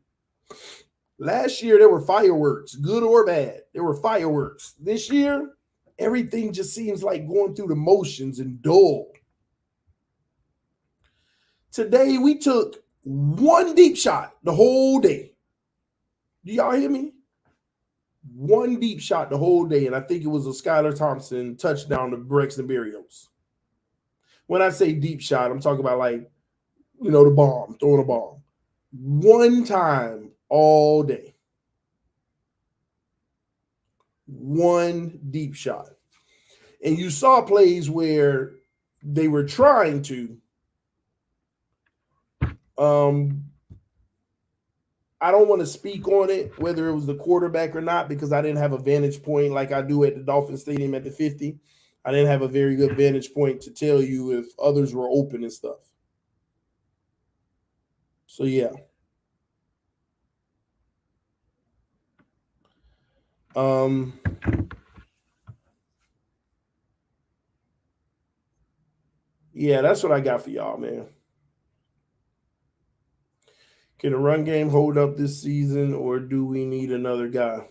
Last year, there were fireworks, good or bad. There were fireworks. This year, everything just seems like going through the motions and dull. Today, we took one deep shot the whole day. Do y'all hear me? One deep shot the whole day, and I think it was a Skylar Thompson touchdown to Braxton Berrios. When I say deep shot, I'm talking about the bomb, throwing a bomb. One time all day. One deep shot. And you saw plays where they were trying to I don't want to speak on it, whether it was the quarterback or not, because I didn't have a vantage point like I do at the Dolphins Stadium at the 50. I didn't have a very good vantage point to tell you if others were open and stuff. So, yeah. Yeah, that's what I got for y'all, man. Can the run game hold up this season, or do we need another guy?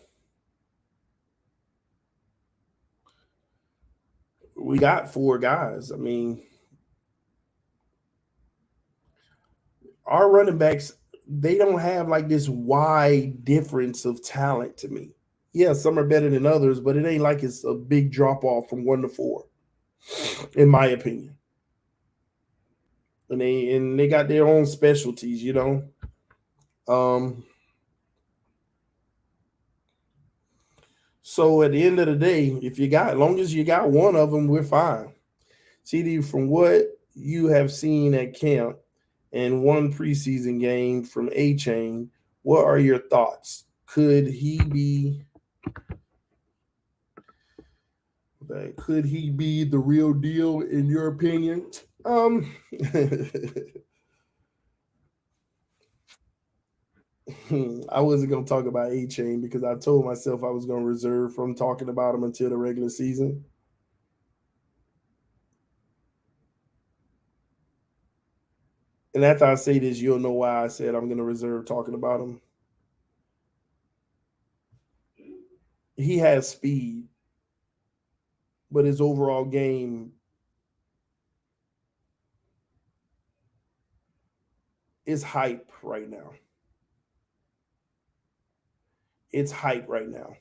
we got 4 guys. I mean, our running backs, they don't have like this wide difference of talent to me. Yeah, some are better than others, but it ain't like it's a big drop off from 1 to 4, in my opinion. And they got their own specialties, you know. So at the end of the day, if you got, as long as you got one of them, we're fine. TD, from what you have seen at camp and one preseason game from Achane, what are your thoughts? Could he be the real deal in your opinion? I wasn't going to talk about Achane because I told myself I was going to reserve from talking about him until the regular season. And after I say this, you'll know why I said I'm going to reserve talking about him. He has speed, but his overall game is hype right now. It's hype right now.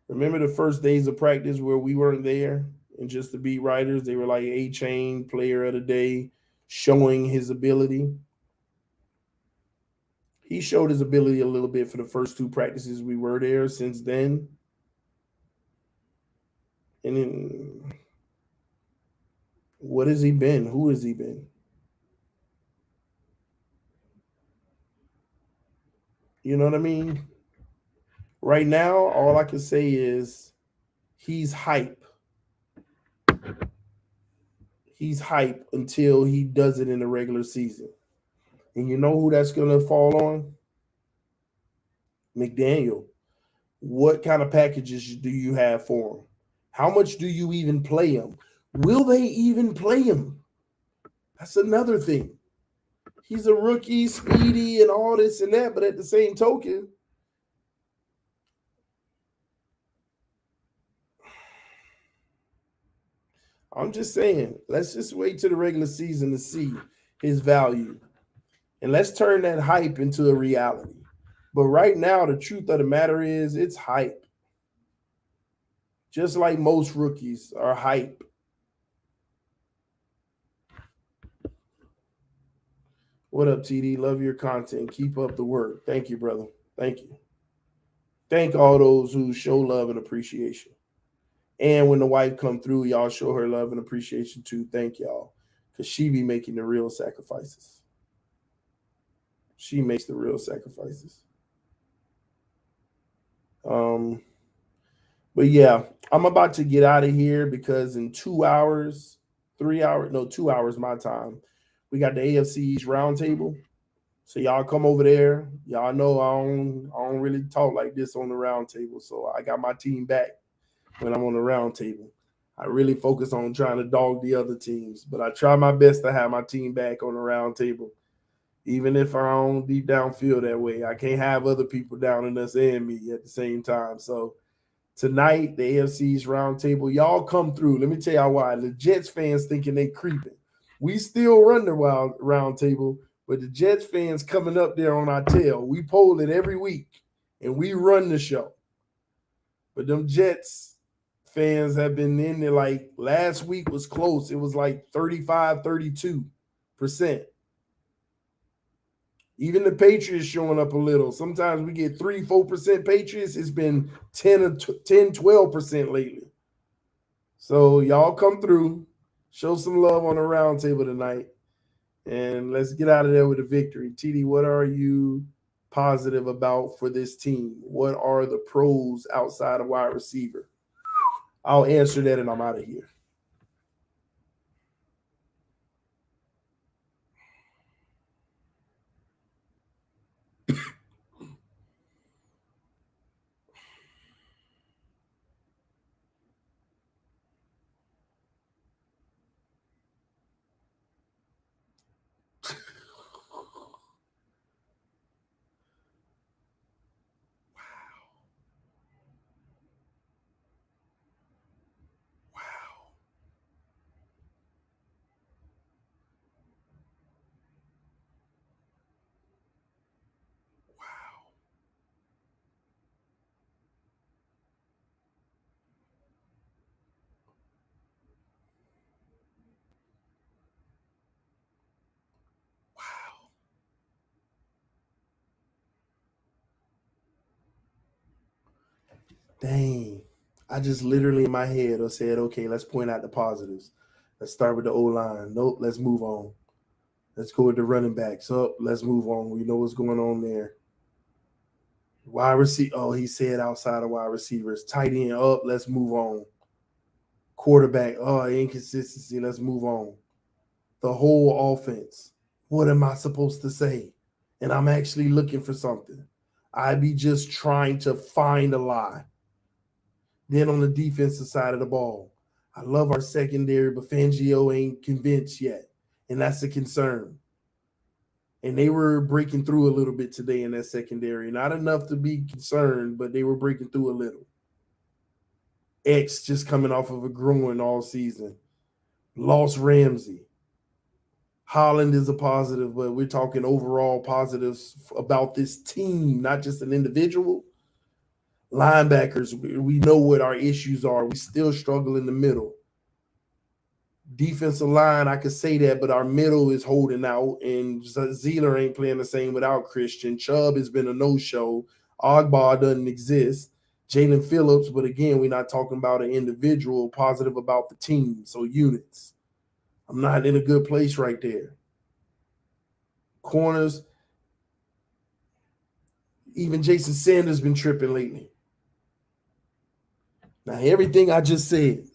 Remember the first days of practice where we weren't there and just the beat writers, they were like Achane, player of the day, showing his ability. He showed his ability a little bit for the first 2 practices we were there. Since then, and then, what has he been? Who has he been? You know what I mean? Right now, all I can say is he's hype. He's hype until he does it in the regular season. And you know who that's going to fall on? McDaniel. What kind of packages do you have for him? How much do you even play him? Will they even play him? That's another thing. He's a rookie, speedy, and all this and that, but at the same token, I'm just saying, let's just wait to the regular season to see his value. And let's turn that hype into a reality. But right now, the truth of the matter is it's hype. Just like most rookies are hype. What up, TD? Love your content. Keep up the work. Thank you, brother. Thank you. Thank all those who show love and appreciation. And when the wife come through, y'all show her love and appreciation too. Thank y'all. Because she be making the real sacrifices. She makes the real sacrifices. But yeah, I'm about to get out of here because in 2 hours, 2 hours my time, we got the AFC East roundtable. So y'all come over there. Y'all know I don't really talk like this on the roundtable. So I got my team back when I'm on the roundtable. I really focus on trying to dog the other teams, but I try my best to have my team back on the roundtable. Even if I don't deep down feel that way, I can't have other people down in us and me at the same time. So tonight, the AFC's roundtable, y'all come through. Let me tell y'all why. The Jets fans thinking they creeping. We still run the roundtable, but the Jets fans coming up there on our tail. We poll it every week, and we run the show. But them Jets fans have been in there like last week was close. It was like 35, 32%. Even the Patriots showing up a little. Sometimes we get 3-4% Patriots. It's been 10-12% lately. So y'all come through, show some love on the roundtable tonight, and let's get out of there with a victory. TD, what are you positive about for this team? What are the pros outside of wide receiver? I'll answer that and I'm out of here. Dang. I just literally in my head said, okay, let's point out the positives. Let's start with the O-line. Nope, let's move on. Let's go with the running backs. Up, let's move on. We know what's going on there. Wide receiver. Oh, he said outside of wide receivers. Tight end. Up, let's move on. Quarterback. Oh, inconsistency. Let's move on. The whole offense. What am I supposed to say? And I'm actually looking for something. I be just trying to find a lie. Then on the defensive side of the ball, I love our secondary, but Fangio ain't convinced yet. And that's a concern. And they were breaking through a little bit today in that secondary. Not enough to be concerned, but they were breaking through a little. X just coming off of a groin all season. Lost Ramsey. Holland is a positive, but we're talking overall positives about this team, not just an individual. Linebackers, we know what our issues are. We still struggle in the middle. Defensive line, I could say that, but our middle is holding out, and Zeeler ain't playing the same without Christian. Chubb has been a no-show. Ogba doesn't exist. Jalen Phillips, but again, we're not talking about an individual, positive about the team, so units. I'm not in a good place right there. Corners, even Jason Sanders been tripping lately. Now, everything I just said,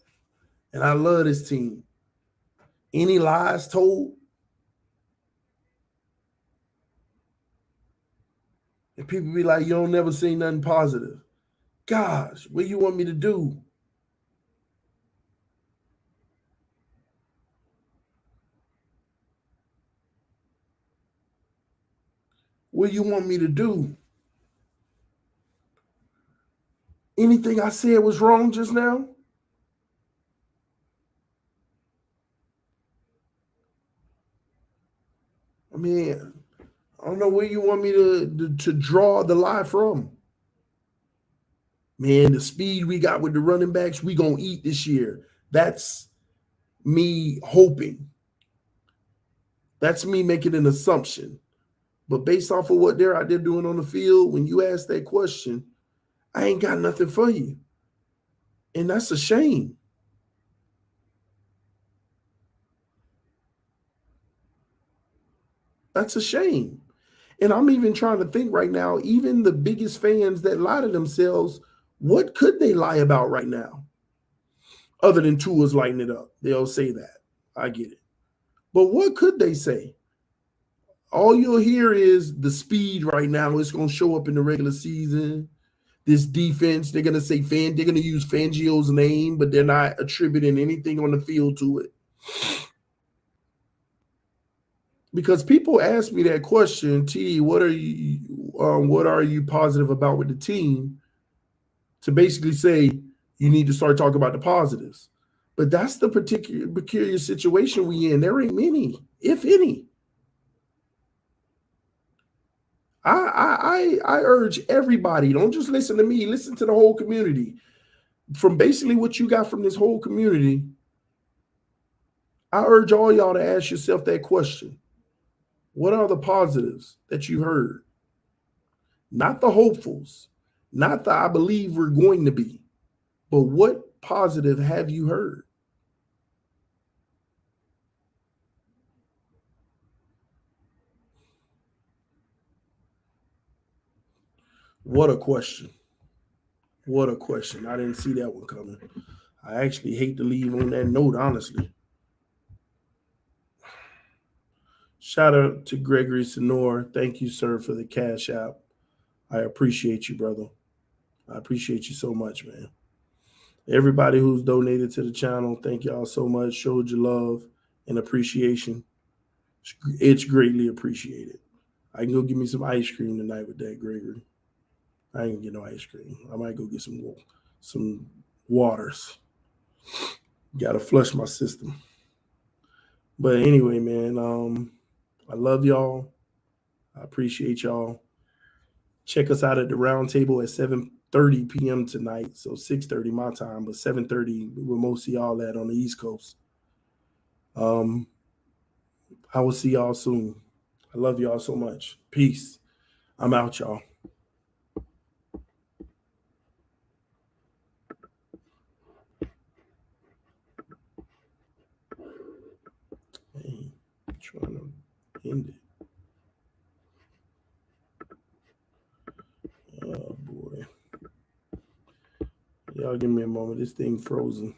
and I love this team. Any lies told? And people be like, you don't never say nothing positive. Gosh, what you want me to do? What you want me to do? Anything I said was wrong just now? I mean, I don't know where you want me to draw the lie from. Man, the speed we got with the running backs, we going to eat this year. That's me hoping. That's me making an assumption. But based off of what they're out there doing on the field, when you ask that question, I ain't got nothing for you. And that's a shame. That's a shame. And I'm even trying to think right now, even the biggest fans that lie to themselves, what could they lie about right now? Other than Tua's lighting it up. They'll say that. I get it. But what could they say? All you'll hear is the speed right now. It's going to show up in the regular season. This defense, they're going to say they're going to use Fangio's name, but they're not attributing anything on the field to it. Because people ask me that question, T, what are you positive about with the team? To basically say you need to start talking about the positives. But that's the peculiar situation we in. There ain't many, if any. I urge everybody, don't just listen to me, listen to the whole community. From basically what you got from this whole community, I urge all y'all to ask yourself that question. What are the positives that you heard? Not the hopefuls, not the I believe we're going to be, but what positive have you heard? What a question. What a question. I didn't see that one coming. I actually hate to leave on that note, honestly. Shout out to Gregory Sonor. Thank you, sir, for the cash app. I appreciate you, brother. I appreciate you so much, man. Everybody who's donated to the channel, thank y'all so much. Showed your love and appreciation. It's greatly appreciated. I can go get me some ice cream tonight with that, Gregory. I ain't gonna get no ice cream. I might go get some waters. Got to flush my system. But anyway, man, I love y'all. I appreciate y'all. Check us out at the round table at 7:30 p.m. tonight. So 6:30 my time, but 7:30 we'll most see y'all at on the East Coast. I will see y'all soon. I love y'all so much. Peace. I'm out, y'all. Y'all give me a moment. This thing frozen.